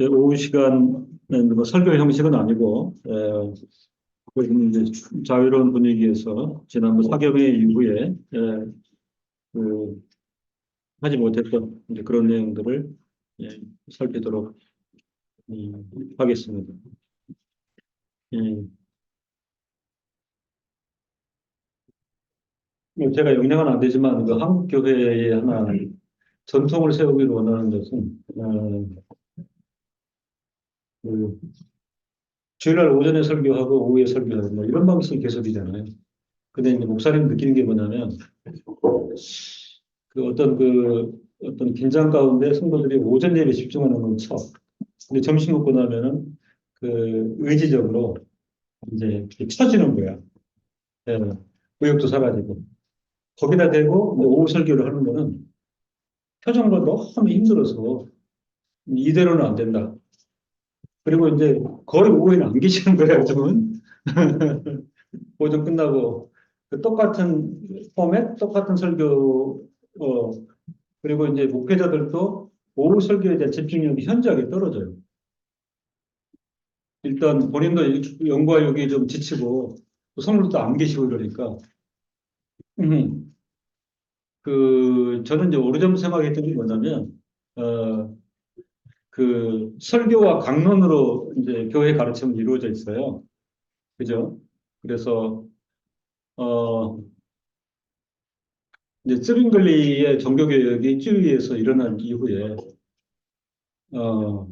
오후 시간은 뭐 설교 형식은 아니고, 거기는 이제 자유로운 분위기에서 지난번 사경회 이후에 그 하지 못했던 이제 그런 내용들을 예, 살피도록 하겠습니다. 예, 뭐 제가 영향은 안 되지만 그 한국 교회에 하나 전통을 세우기를 원하는 것은 그 주일날 오전에 설교하고 오후에 설교하고 뭐 이런 방식이 계속이잖아요. 근데 이제 목사님 느끼는 게 뭐냐면 어떤 긴장 가운데 성도들이 오전 예배 집중하는 건 쳐. 근데 점심 먹고 나면은 그 의지적으로 이제 이렇게 처지는 거야. 예, 의욕도 사라지고. 거기다 대고 이제 오후 설교를 하는 거는 표정도 너무 힘들어서 이대로는 안 된다. 그리고 이제 거의 오후에는 안 계시는 거예요, 요즘은. 오전 끝나고 그 똑같은 포맷, 똑같은 설교, 그리고 이제 목회자들도 오후 설교에 대한 집중력이 현저하게 떨어져요. 일단 본인도 영과 욕이 좀 지치고 또 성도도 안 계시고 이러니까 음, 저는 이제 오래전 생각했던 게 뭐냐면 어, 그 설교와 강론으로 이제 교회 가르침은 이루어져 있어요. 그죠? 그래서 어, 이제 쯔빙글리의 종교개혁이 쯔위에서 일어난 이후에 어,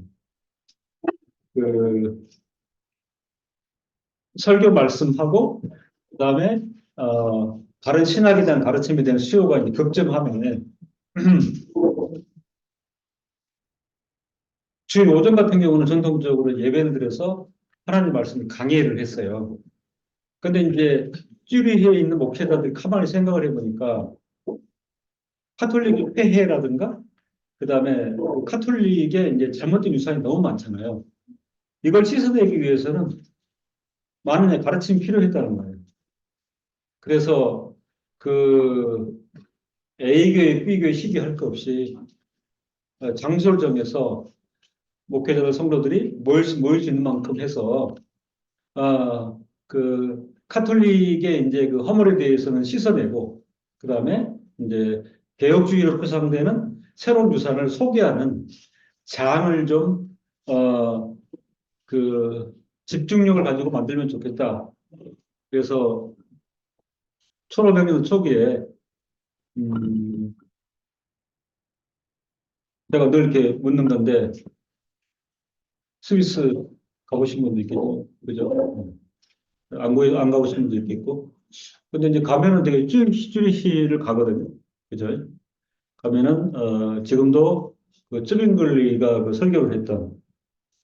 그 설교 말씀하고 그다음에 다른 신학에 대한 가르침에 대한 수요가 이제 급증하면 주일 오전 같은 경우는 전통적으로 예배를 드려서 하나님 말씀을 강의를 했어요. 근데 이제 쭈리히에 있는 목회자들이 가만히 생각을 해보니까 카톨릭 폐해라든가 그다음에 카톨릭의 이제 잘못된 유산이 너무 많잖아요. 이걸 씻어내기 위해서는 많은 가르침이 필요했다는 거예요. 그래서 그 A교회, B교회 시기할 것 없이 장소를 정해서 목회자들 성도들이 모일 수 있는 만큼 해서 그 카톨릭의 이제 그 허물에 대해서는 씻어내고 그다음에 이제 개혁주의로 표상되는 새로운 유산을 소개하는 장을 좀 그 집중력을 가지고 만들면 좋겠다. 그래서 1500년 초기에 음, 제가 늘 이렇게 묻는 건데 스위스 가보신 분도 있겠죠, 그죠? 안 가보신 분도 있겠고. 근데 이제 가면은 되게 쭈리히를 가거든요, 그죠? 가면은 지금도 그 쯔빙글리가 그 설교를 했던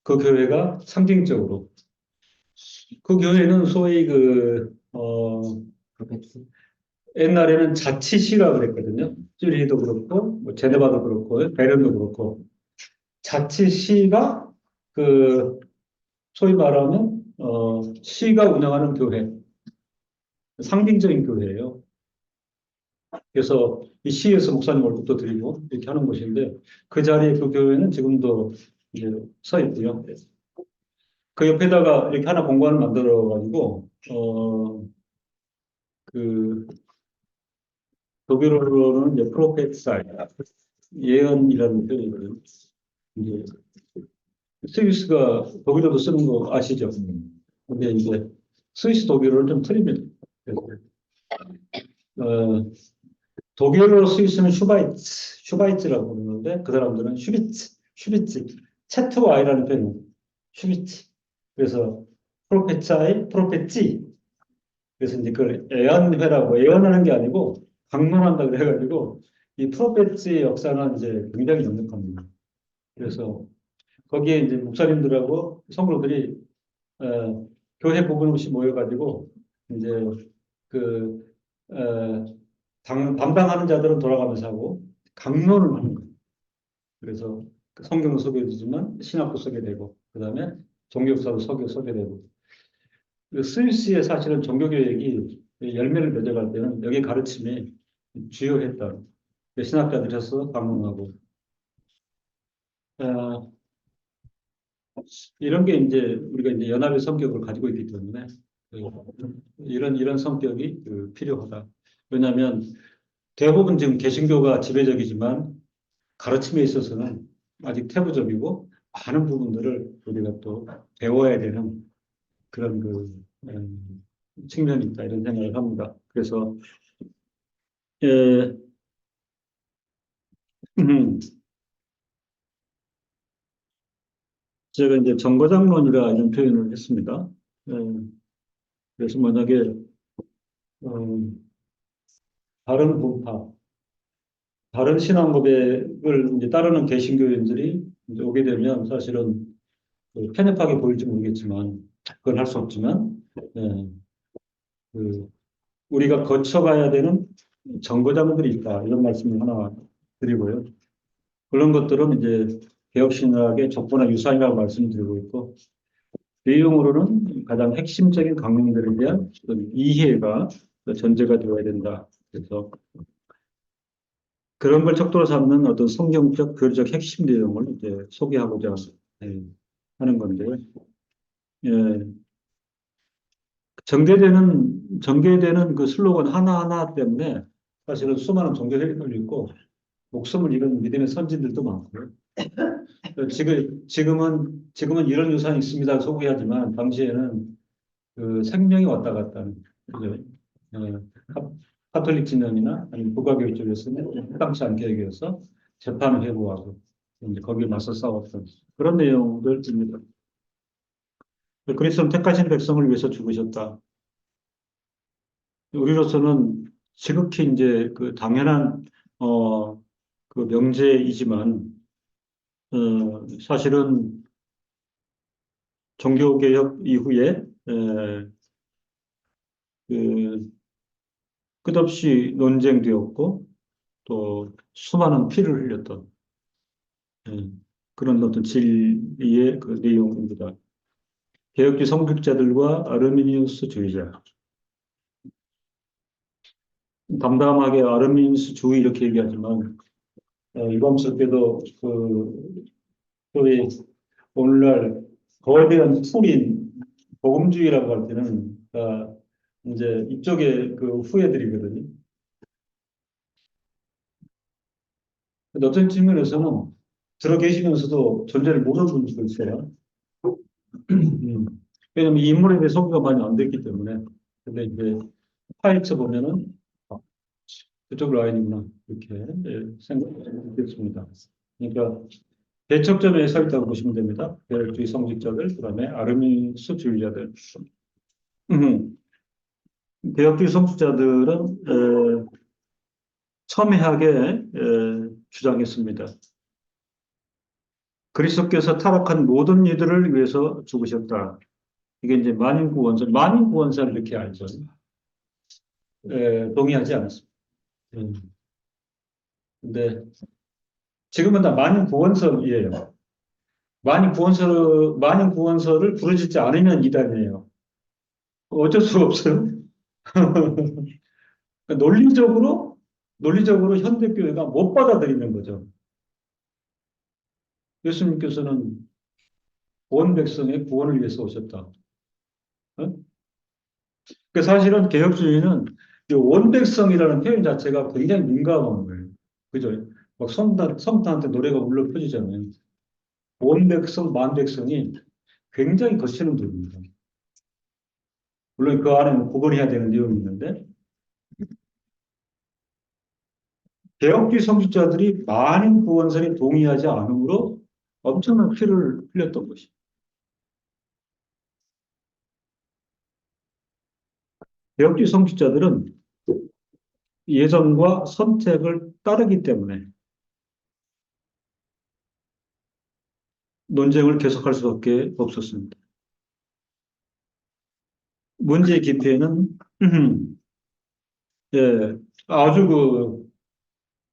그 교회가 상징적으로 그 교회는 소위 옛날에는 자치시라 그랬거든요. 쭈리히도 그렇고 뭐 제네바도 그렇고 베른도 그렇고 자치시가 그 소위 말하면 시가 운영하는 교회 상징적인 교회예요. 그래서 이 시에서 목사님 월급도 드리고 이렇게 하는 곳인데 그 자리에 그 교회는 지금도 이제 서 있고요. 그 옆에다가 이렇게 하나 공간을 만들어 가지고 그 독일어로는 이제 프로페사이 예언이라는 표현이거든요. 이제 스위스가 독일어도 쓰는 거 아시죠? 근데 이제 스위스 독일어를 좀 틀립니다. 그래서, 어, 독일어로 스위스는 슈바이츠라고 부르는데 그 사람들은 슈비츠, 채트와이라는 표현, 슈비츠. 그래서 프로페차이, 프로페찌. 그래서 이제 그걸 애언회라고 애언하는 게 아니고 강론한다 그래가지고 이 프로페치의 역사는 이제 굉장히 역력합니다. 그래서 거기에 이제 목사님들하고 성도들이 교회 부분 없이 모여가지고 이제 그 어, 담당하는 자들은 돌아가면서 하고 강론을 하는 거예요. 그래서 그 성경도 소개해주지만 신학도 소개되고 그다음에 종교역사도 소개되고 그 스위스의 사실은 종교개혁이 열매를 맺어갈 때는 여기 가르침이 주요했다. 신학자들에서 방문하고 이런 게 이제 우리가 이제 연합의 성격을 가지고 있기 때문에 그 이런 성격이 필요하다. 왜냐하면 대부분 지금 개신교가 지배적이지만 가르침에 있어서는 아직 태부적이고 많은 부분들을 우리가 또 배워야 되는 그런 측면이 있다 이런 생각을 합니다. 그래서 예, 제가 이제 정거장론이라 이런 표현을 했습니다. 예, 그래서 만약에 어, 다른 분파, 다른 신앙 고백을 이제 따르는 개신교인들이 이제 오게 되면 사실은 편협하게 보일지 모르겠지만 그건 할 수 없지만 예, 그 우리가 거쳐가야 되는 정거장들이 있다 이런 말씀을 하나 드리고요. 그런 것들은 이제 개혁신학의 족보나 유산이라고 말씀드리고 있고 내용으로는 가장 핵심적인 강령들에 대한 어떤 이해가 전제가 되어야 된다. 그래서 그런 걸 척도로 삼는 어떤 성경적, 교리적 핵심 내용을 이제 소개하고자 예, 하는 건데요. 예, 전개되는 그 슬로건 하나하나 때문에 사실은 수많은 종교들이 걸리고 목숨을 잃은 믿음의 선진들도 많고요. 지금은 이런 유산이 있습니다. 소개하지만 당시에는 그 생명이 왔다 갔다 하는 그죠? 어, 카톨릭 진영이나 아니면 북아교회 쪽에서는 해당치 않게 여겨서 재판을 회부하고 이제 거기에 맞서 싸웠던 그런 내용들입니다. 그리스도는 택하신 백성을 위해서 죽으셨다. 우리로서는 지극히 이제 그 당연한 그 명제이지만 사실은 종교개혁 이후에 그 끝없이 논쟁되었고 또 수많은 피를 흘렸던 예, 그런 어떤 진리의 그 내용입니다. 개혁주의 성직자들과 아르미니우스주의자 담담하게 아르미니우스주의 이렇게 얘기하지만 이범석께도 소위 오늘날 거대한 풀인 복음주의라고 할 때는 이제 이쪽에 그 후예들이거든요. 근데 어떤 측면에서는 들어 계시면서도 존재를 모르는 분들도 있어요. 왜냐면 이 인물에 대해 소개가 많이 안 됐기 때문에. 근데 이제 파헤쳐 보면은 그쪽 라인이구나 이렇게 생각했습니다. 그러니까 대척점에 서 있다고 보시면 됩니다. 개혁주의 성직자들, 그다음에 아르미니스주의자들. 개혁주의 성직자들은 첨예하게 주장했습니다. 그리스도께서 타락한 모든 이들을 위해서 죽으셨다. 이게 이제 만인구원사를 이렇게 알죠. 동의하지 않았습니다. 근데 지금은 다 만인구원설이에요. 만인구원설을 부르짖지 않으면 이단이에요. 어쩔 수가 없어요. 그러니까 논리적으로 현대교회가 못 받아들이는 거죠. 예수님께서는 온 백성의 구원을 위해서 오셨다. 어? 그러니까 사실은 개혁주의는 온 백성이라는 표현 자체가 굉장히 민감한 거예요. 그죠? 막 성탄한테 노래가 울려 퍼지잖아요. 온 백성, 만 백성이 굉장히 거치는 부분입니다. 물론 그 안에는 구분해야 되는 내용이 있는데, 개혁주의 성직자들이 많은 구원설에 동의하지 않으므로 엄청난 피를 흘렸던 것이죠. 개혁주의 성직자들은 예전과 선택을 따르기 때문에 논쟁을 계속할 수밖에 없었습니다. 문제의 깊이에는 예, 아주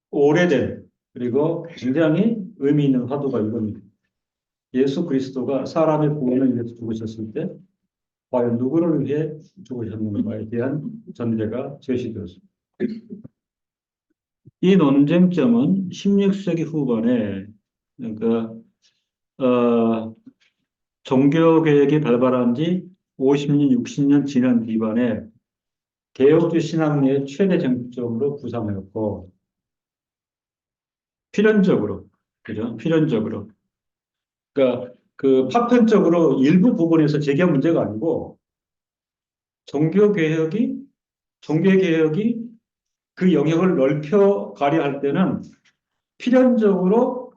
오래된 그리고 굉장히 의미 있는 화두가 이겁니다. 예수 그리스도가 사람의 구원을 위해서 죽으셨을 때 과연 누구를 위해 죽으셨는가에 대한 전제가 제시되었습니다. 이 논쟁점은 16세기 후반에 그러니까 어, 종교개혁이 발발한 지 50년, 60년 지난 뒤반에 개혁주 신학의 최대 쟁점으로 부상하였고, 필연적으로, 그죠? 필연적으로. 그러니까 그 파편적으로 일부 부분에서 제기한 문제가 아니고, 종교개혁이, 종교개혁이 그 영역을 넓혀 가려 할 때는 필연적으로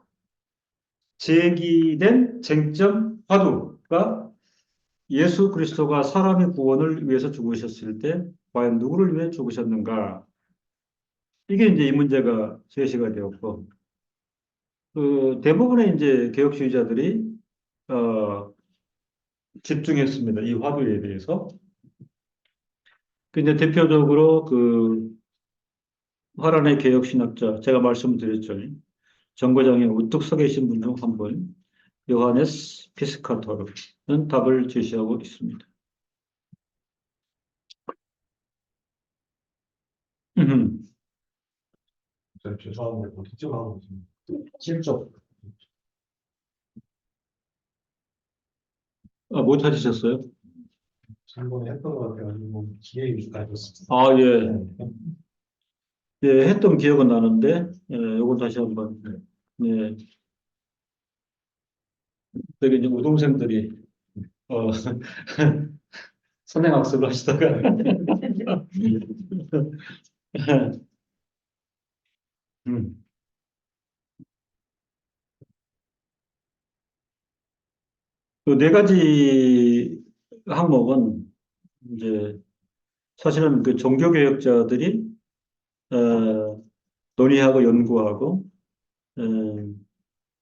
제기된 쟁점 화두가 예수 그리스도가 사람의 구원을 위해서 죽으셨을 때 과연 누구를 위해 죽으셨는가? 이게 이제 이 문제가 제시가 되었고, 그 대부분의 이제 개혁주의자들이 어, 집중했습니다. 이 화두에 대해서. 근데 대표적으로 그 화란의 개혁신학자 제가 말씀드렸죠. 정거장에 우뚝 서 계신 분 중 한 분, 요하네스 피스카토르는 답을 제시하고 있습니다. 죄송한데 뭐 특정하고 있습니다. 실적 못 찾으셨어요? 지난번에 했던 것 같아가지고 기회 유지가 됐습니다. 아, 예. 예, 했던 기억은 나는데, 예, 요걸 다시 한번, 예, 되게 이제 우동생들이, 어, 선행학습을 하시다가, 음. 그 네 가지 항목은 이제 사실은 그 종교개혁자들이, 어, 논의하고 연구하고, 어,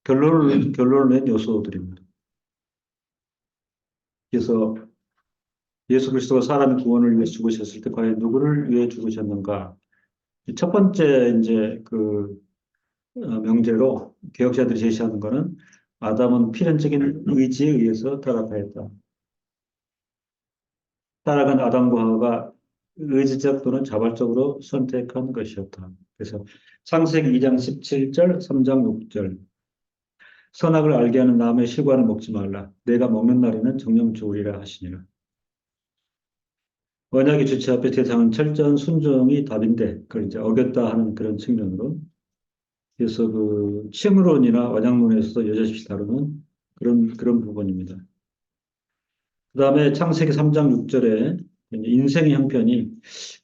결론을 낸 요소들입니다. 그래서 예수 그리스도가 사람의 구원을 위해 죽으셨을 때 과연 누구를 위해 죽으셨는가? 첫 번째 이제 그 명제로 개혁자들이 제시하는 것은 아담은 필연적인 의지에 의해서 타락하였다. 타락한 아담과 하와가 의지적 또는 자발적으로 선택한 것이었다. 그래서 창세기 2장 17절, 3장 6절. 선악을 알게 하는 나무의 실과는 먹지 말라. 내가 먹는 날에는 정령 죽으리라 하시니라. 언약의 주체 앞에 대상은 철저한 순종이 답인데 그걸 이제 어겼다 하는 그런 측면으로 그래서 그 칭의론이나 원약론에서도 여자십시 다루는 그런 부분입니다. 그 다음에 창세기 3장 6절에 인생의 형편이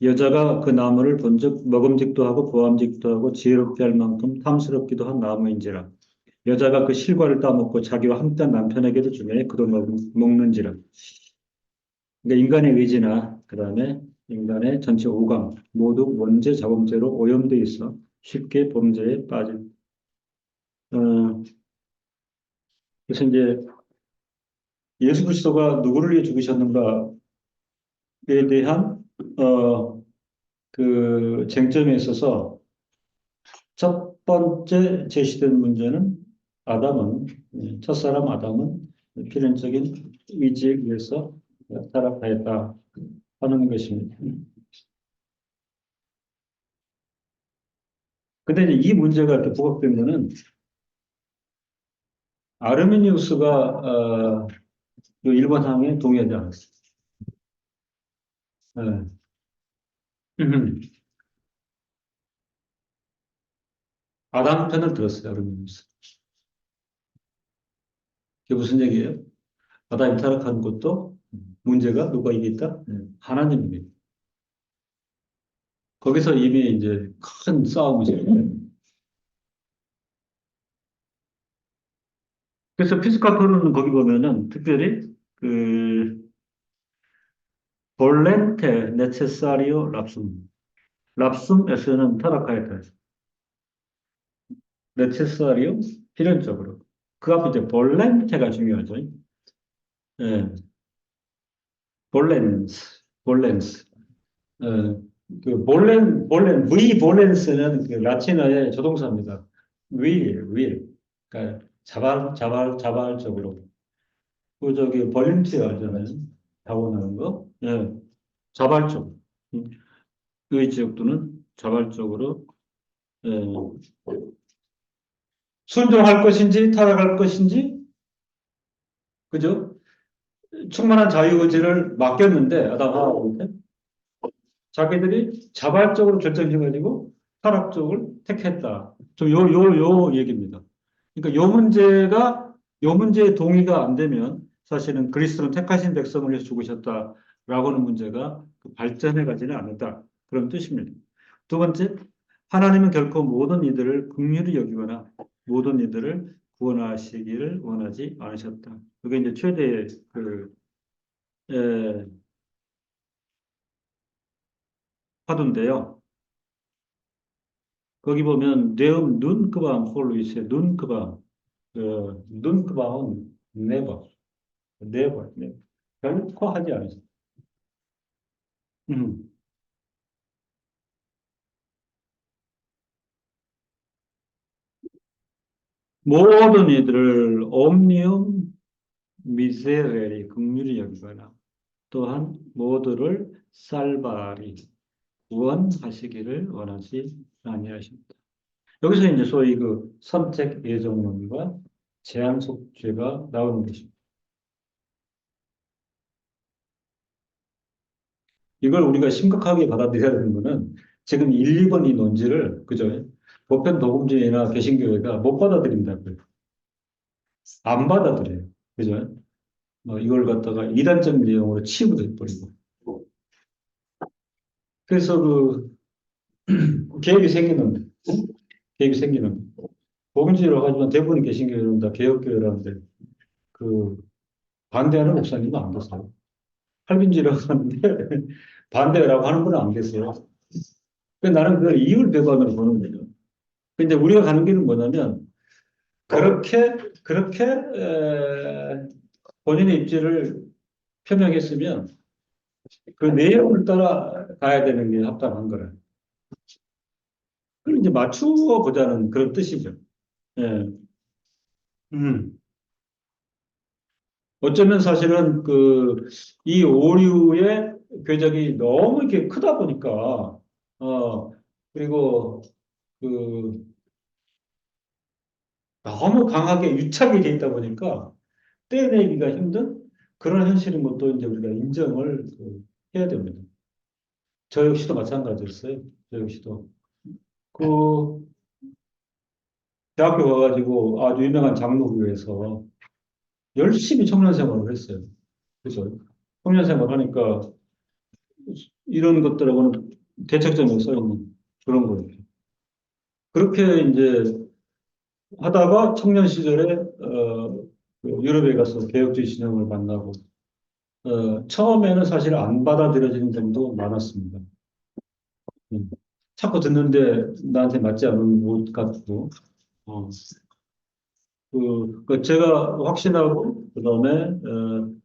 여자가 그 나무를 본즉 먹음직도 하고 보암직도 하고 지혜롭게 할 만큼 탐스럽기도 한 나무인지라 여자가 그 실과를 따먹고 자기와 함께 남편에게도 주매 그도 먹는지라. 그러니까 인간의 의지나 그다음에 인간의 전체 오감 모두 원죄 자범죄로 오염돼 있어 쉽게 범죄에 빠진. 어, 그래서 이제 예수 그리스도가 누구를 위해 죽으셨는가에 대한 그 쟁점에 있어서 첫 번째 제시된 문제는 아담은 첫사람 아담은 필연적인 의지에 의해서 타락하였다 하는 것입니다. 근데 이제 이 문제가 이렇게 부각되면은 아르미니우스가 이 일본 항에 동의하지 않았어요. 네. 아담 편을 들었어요, 아르미니우스. 그게 무슨 얘기예요? 아담이 타락한 것도 문제가 누가 이겼다? 하나님입니다. 거기서 이미 이제 큰 싸움이 생겨요. 그래서 피스카토르는 거기 보면은 특별히 그 볼렌테 네체사리오 랍숨 랍숨에서는 타락하였다. 네체사리오 필연적으로 그 앞에 이제 볼렌테가 중요하죠. 예, 볼렌스. 어, 그 V 볼렌스는 그 라틴어의 조동사입니다. will. 그러니까 자발적으로. 그 저기 볼런티어 알잖아요. 자원하는 거. 예, 자발적. 의지적 또는 자발적으로 예, 순종할 것인지 타락할 것인지 그죠? 충만한 자유의지를 맡겼는데, 아담하고한테 자기들이 자발적으로 결정해가지고 타락쪽을 택했다. 요 얘기입니다. 그러니까 요 문제에 동의가 안 되면 사실은 그리스도는 택하신 백성을 위해서 죽으셨다라고 하는 문제가 발전해 가지는 않는다. 그런 뜻입니다. 두 번째, 하나님은 결코 모든 이들을 긍휼히 여기거나 모든 이들을 구원하시기를 원하지 않으셨다. 그게 이제 최대의 에, 화두인데요. 거기 보면 네um 눈크밤 홀로 있어요. 눈크밤. 눈크밤은 never, never. 결코 하지 않으셨다. 음. 모든 이들을 옴니움 미세렐이 긍휼히 여기거나 또한 모두를 살바리 구원하시기를 원하지 아니하십니다. 여기서 이제 소위 그 선택 예정론과 제한 속죄가 나오는 것입니다. 이걸 우리가 심각하게 받아들여야 되는 거는 지금 1, 2번 이 논지를 그죠? 보편 복음주의나 개신교회가 못 받아들인다고요. 안 받아들여요. 그죠? 이걸 갖다가 이단적 내용으로 치부돼 버리고. 그래서 개혁이 생기는, 개혁이 생기는. 복음주의라고 하지만 대부분 개신교회는 다 개혁교회라는데, 그, 반대하는 목사님은 안 계세요. 할빈주의라고 하는데, 반대라고 하는 분은 안 계세요. 나는 그걸 이율배반으로 보는 거죠. 근데 우리가 가는 길은 뭐냐면, 그렇게, 본인의 입지를 표명했으면 그 내용을 따라가야 되는 게 합당한 거라. 그걸 이제 맞추어 보자는 그런 뜻이죠. 예. 음. 어쩌면 사실은 이 오류의 궤적이 너무 이렇게 크다 보니까, 그리고 그, 너무 강하게 유착이 돼 있다 보니까 떼내기가 힘든 그런 현실인 것도 이제 우리가 인정을 해야 됩니다. 저 역시도 마찬가지였어요. 저 역시도. 그, 대학교 가가지고 아주 유명한 장로교에서 열심히 청년 생활을 했어요. 그래서 청년 생활 하니까 이런 것들하고는 대척점에 서 있는 그런 거예요. 그렇게 이제 하다가 청년 시절에 그 유럽에 가서 개혁주의 진영을 만나고 처음에는 사실 안 받아들여지는 점도 많았습니다. 음. 자꾸 듣는데 나한테 맞지 않는 것 같고 어, 제가 확신하고 그다음에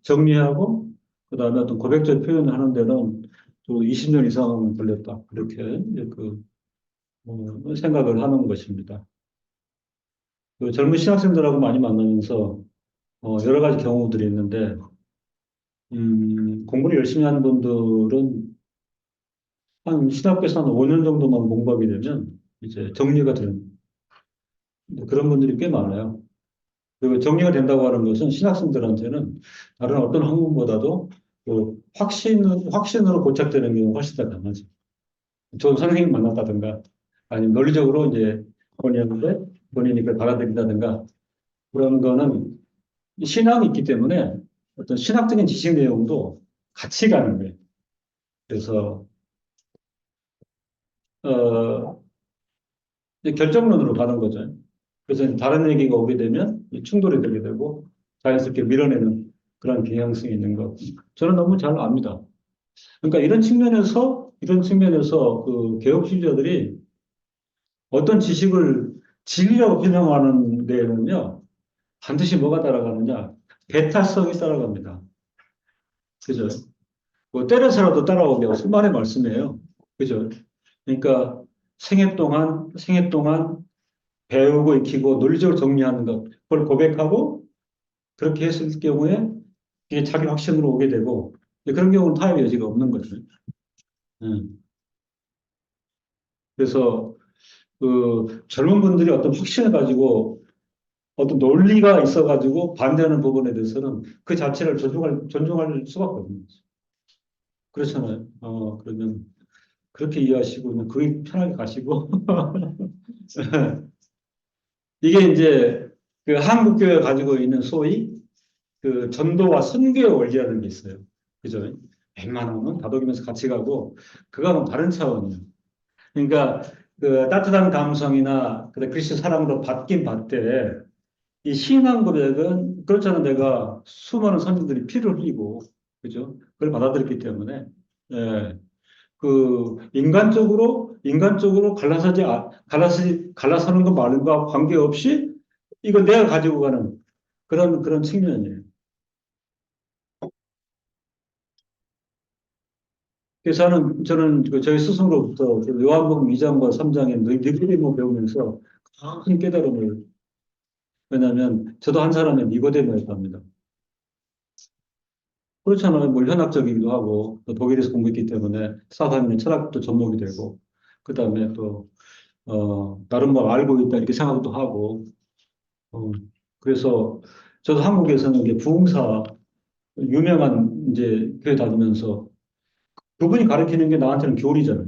정리하고 그다음에 어떤 고백적 표현을 하는 데는 또 20년 이상 걸렸다 그렇게 이제 생각을 하는 것입니다. 젊은 신학생들하고 많이 만나면서 여러 가지 경우들이 있는데 공부를 열심히 하는 분들은 한 신학교에서 한 5년 정도만 공부하게 되면 이제 정리가 되는 그런 분들이 꽤 많아요. 그리고 정리가 된다고 하는 것은 신학생들한테는 다른 어떤 학문보다도 확신으로 고착되는 경우가 훨씬 더 강하죠. 좋은 선생님 만났다든가 아니면 논리적으로 이제 본인이 그걸 받아들인다든가 그런 거는 신앙이 있기 때문에 어떤 신학적인 지식 내용도 같이 가는 거예요. 그래서 어, 이제 결정론으로 가는 거죠. 그래서 다른 얘기가 오게 되면 충돌이 되게 되고 자연스럽게 밀어내는 그런 경향성이 있는 거. 저는 너무 잘 압니다. 그러니까 이런 측면에서 그 개혁주의자들이 어떤 지식을 진리라고 표명하는 데에는요, 반드시 뭐가 따라가느냐? 배타성이 따라갑니다. 그죠? 뭐 때려서라도 따라오게 수많은 말씀이에요. 그죠? 그러니까 생애 동안 배우고 익히고 논리적으로 정리하는 것, 그걸 고백하고 그렇게 했을 경우에 이게 자기 확신으로 오게 되고 그런 경우는 타협의 여지가 없는 거죠. 음. 그래서 젊은 분들이 어떤 확신을 가지고 어떤 논리가 있어가지고 반대하는 부분에 대해서는 그 자체를 존중할 수밖에 없는 거죠. 그렇잖아요. 그러면 그렇게 이해하시고 그냥 그게 편하게 가시고 이게 이제 그 한국교회가 가지고 있는 소위 그 전도와 선교의 원리라는 게 있어요. 그죠? 웬만하면 다독이면서 같이 가고 그거는 다른 차원이에요. 그러니까 그 따뜻한 감성이나 그래 그리스도 사랑으로 받긴 받되 이 신앙 고백은 그렇잖아. 내가 수많은 선진들이 피를 흘리고 그죠? 그걸 받아들였기 때문에 예. 그 인간적으로 갈라서는 것 말과 관계없이 이거 내가 가지고 가는 그런 측면이에요. 그래서 저는 그 저희 스승으로부터 그 요한복음 2장과 3장의 니고데모 배우면서 큰 깨달음을 왜냐하면 저도 한 사람의 니고데모였답니다. 그렇잖아요. 뭐 현학적이기도 하고 또 독일에서 공부했기 때문에 사상의 철학도 접목이 되고 그다음에 또 나름 뭐 알고 있다 이렇게 생각도 하고 어, 그래서 저도 한국에서는 이게 부흥사 유명한 이제 교회 다니면서 그분이 가르치는 게 나한테는 교리잖아요.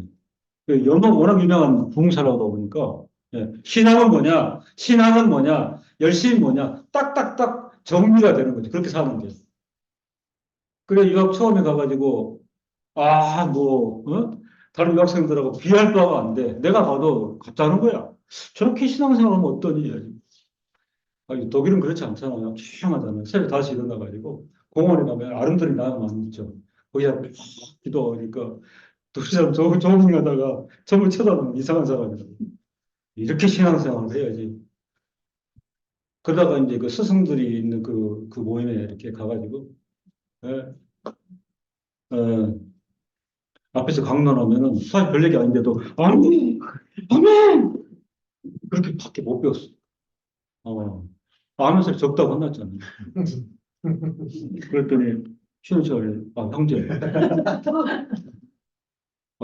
그 워낙 유명한 부흥사라다 보니까 예, 신앙은 뭐냐, 신앙은 뭐냐, 열심히 뭐냐, 딱딱딱 정리가 되는 거지. 그렇게 사는 게. 그래 유학 처음에 가가지고 다른 유학생들하고 비할 바가 안 돼. 내가 봐도 같다는 거야. 저렇게 신앙생활하면 어떠니? 아니, 독일은 그렇지 않잖아요. 조용하잖아요. 새벽 5시 일어나가지고 공원에 가면 아름드리 나무 많이 있죠. 거기다 기도하니까 두 사람 조용하다가 전부 쳐다보는 이상한 사람이라고. 이렇게 신앙생활을 해야지. 그러다가 이제 그 스승들이 있는 그 모임에 이렇게 가가지고, 예, 어, 앞에서 강론하면은 사실 별 얘기 아닌데도, 아멘! 아멘! 그렇게 밖에 못 배웠어. 어, 하면서 적다고 혼났잖아요. 그랬더니, 쉬는 시간에, 형제,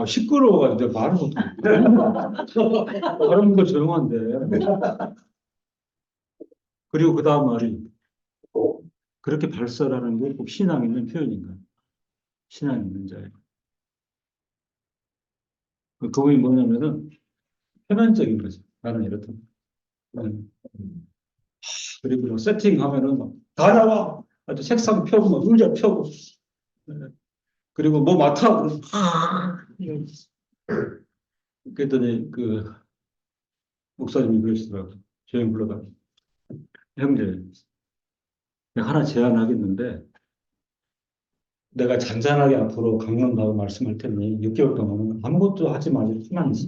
시끄러워가지고 내가 말을 못해. 다른 거 조용한데. 그리고 그 다음 말이, 그렇게 발설하는 게 꼭 신앙 있는 표현인가? 신앙 있는 자예요. 그분이 뭐냐면은, 표면적인 거죠. 나는 이렇다. 음. 그리고 뭐 세팅하면은 다 나와. 아주 책상 펴고, 막 의자 펴고. 네. 그리고 뭐 맡아. 그러면 그랬더니 그 목사님이 그러시더라고요. 조용 불러가. 형제, 내가 하나 제안하겠는데, 내가 잔잔하게 앞으로 강론하고 말씀할 테니 6개월 동안은 아무것도 하지 말고 가만히 있어.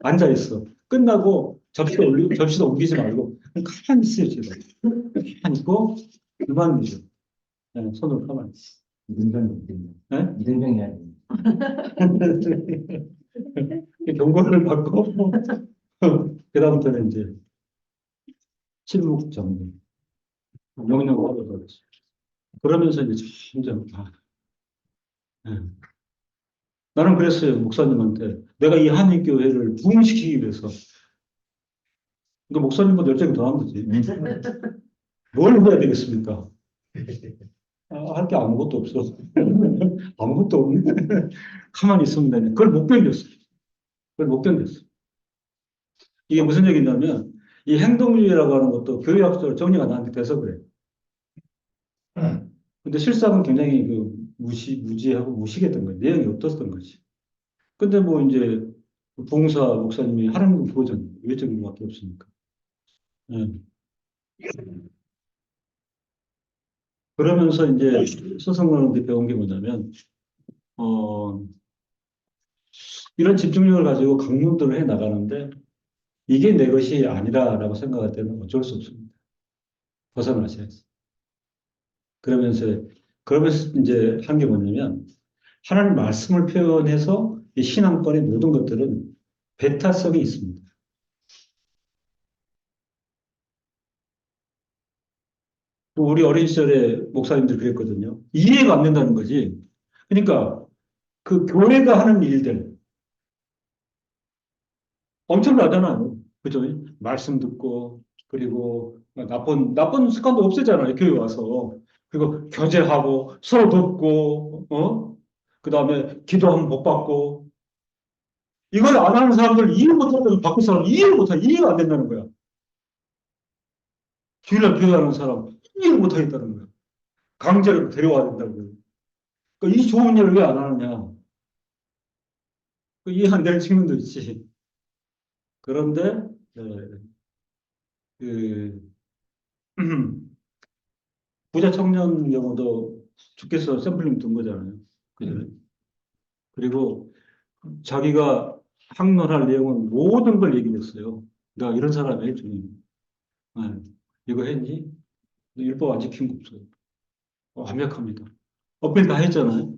앉아 있어. 끝나고 접시도 옮기지 말고 가만히 있어요, 제가. 가만히 있고, 그만 있어. 네, 손으로 가만히 있어. 네? 이등병이 아니에요. 경고를 받고, 그다음부터는 이제 침묵 정리, 명령을 하도록 했어. 그러면서 이제 점점, 네. 나는 그랬어요, 목사님한테. 내가 이 한인교회를 부흥시키기 위해서. 그러니까 목사님보다 열정이 더한 거지. 뭘 해야 되겠습니까? 할 게 아무것도 없어. 아무것도 없네. 가만히 있으면 되네. 그걸 못 견뎠어. 그걸 못 견뎠어. 이게 무슨 얘기냐면, 이 행동주의라고 하는 것도 교육학적으로 정리가 나한테 돼서 그래. 근데 실상은 굉장히 그 무지하고 무식했던 거야. 내용이 없었던 거지. 근데 뭐 이제 부흥사 목사님이 하나님 보호전 외적인 것밖에 없으니까. 예. 그러면서 이제 서성원한테 배운 게 뭐냐면, 어, 이런 집중력을 가지고 강론들을 해 나가는데, 이게 내 것이 아니라라고 생각할 때는 어쩔 수 없습니다. 벗어나셔야지. 그러면서, 그러면서 이제 한 게 뭐냐면, 하나님 말씀을 표현해서 이 신앙권의 모든 것들은 배타성이 있습니다. 또 우리 어린 시절에 목사님들 그랬거든요. 이해가 안 된다는 거지. 그러니까 그 교회가 하는 일들 엄청나잖아요. 그죠? 말씀 듣고, 그리고 나쁜 습관도 없애잖아요. 교회 와서. 그리고 교제하고, 서로 돕고, 그 다음에 기도하면 복 받고. 이걸 안 하는 사람들 이해 못하는 바꿀 사람 이해가 안 된다는 거야. 주일날 교회하는 사람 이해를 못하겠다는 거야. 강제로 데려와야 된다고. 그러니까 이 좋은 일을 왜 안 하느냐. 이해 안 되는 측면도 있지. 그런데, 그, 부자 청년 경우도 주께서 샘플링 둔 거잖아요. 그죠? 그리고 자기가 항론할 내용은 모든 걸 얘기했어요. 나 이런 사람이에요, 주님. 네. 이거 했니? 율법 안 지킨 거 없어요. 완벽합니다. 어필 다 했잖아요.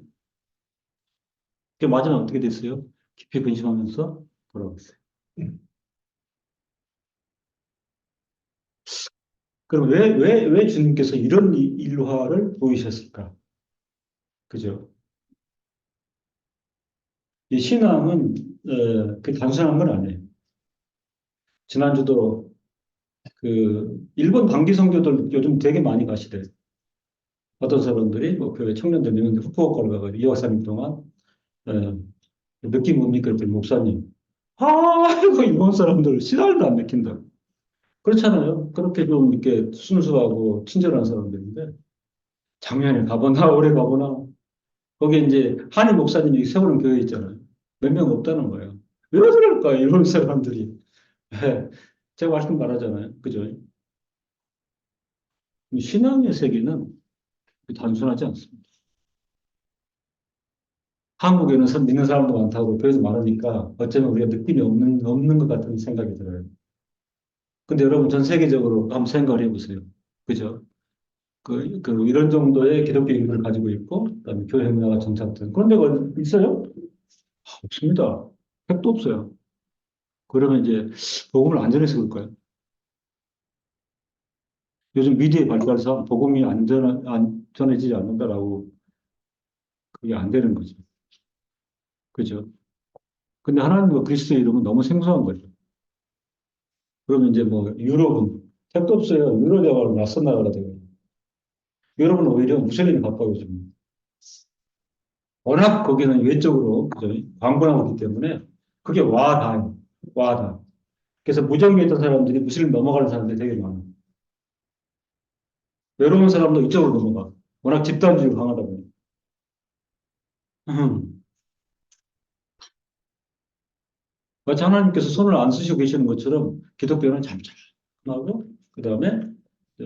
그 마지막 어떻게 됐어요? 깊이 근심하면서 돌아왔어요. 그럼 왜 주님께서 이런 일화를 보이셨을까? 그죠? 이 신앙은, 그 단순한 건 아니에요. 지난주도 일본 단기 선교들 요즘 되게 많이 가시대요. 어떤 사람들이 뭐 교회 청년들 있는데 후쿠오카를 가가지고 2박 3일 동안 에, 느낌 뭡니까? 그랬더니 목사님 아이고 일본 사람들 씨알도 안 느낀다. 그렇잖아요. 그렇게 좀 이렇게 순수하고 친절한 사람들인데 작년에 가보나 올해 가보나 거기 이제 한인 목사님이 세우는 교회 있잖아요. 몇 명 없다는 거예요. 왜 그럴까요? 일본 사람들이. 예, 제가 말씀 말하잖아요. 그죠? 신앙의 세계는 단순하지 않습니다. 한국에는 믿는 사람도 많다고 교회에서 말하니까 어쩌면 우리가 느낌이 없는 것 같은 생각이 들어요. 근데 여러분 전 세계적으로 한번 생각을 해보세요. 그죠? 이런 정도의 기독교 인물을 가지고 있고, 그다음에 교회 문화가 정착된 그런 데가 있어요? 없습니다. 택도 없어요. 그러면 이제 복음을 안전해서 그럴까요? 요즘 미디어의 발달상 복음이 안전해지지 않는다라고 그게 안 되는 거죠. 그죠? 근데 하나님과 그리스도의 이름은 너무 생소한 거죠. 그러면 이제 뭐 유럽은 택도 없어요. 유럽이 낯선 나라가 되고 유럽은 오히려 무슬림이 가까워집니다. 워낙 거기는 외적으로 그죠? 광분하고 있기 때문에 그게 와닿아요. 와닿아. 그래서 무정교에 있던 사람들이 무슬림 넘어가는 사람들이 되게 많아. 외로운 사람도 이쪽으로 넘어가. 워낙 집단주의가 강하다 보니. 마치 하나님께서 손을 안 쓰시고 계시는 것처럼 기독교는 잠잠하고 그 다음에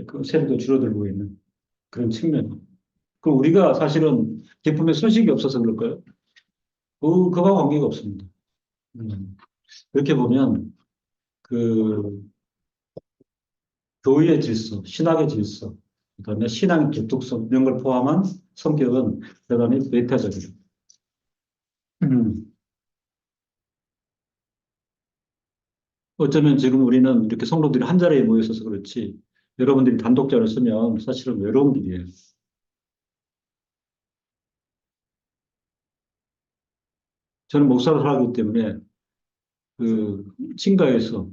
그 세력도 줄어들고 있는 그런 측면. 그럼 우리가 사실은 기쁨의 소식이 없어서 그럴까요? 그와 관계가 없습니다. 음. 이렇게 보면 그 교회의 질서, 신학의 질서, 그다음에 신앙의 독특성 이런 걸 포함한 성격은 대단히 외타적이다. 음. 어쩌면 지금 우리는 이렇게 성도들이 한 자리에 모여 있어서 그렇지 여러분들이 단독자를 쓰면 사실은 외로운 길이에요. 저는 목사로 살기 때문에 그 친가에서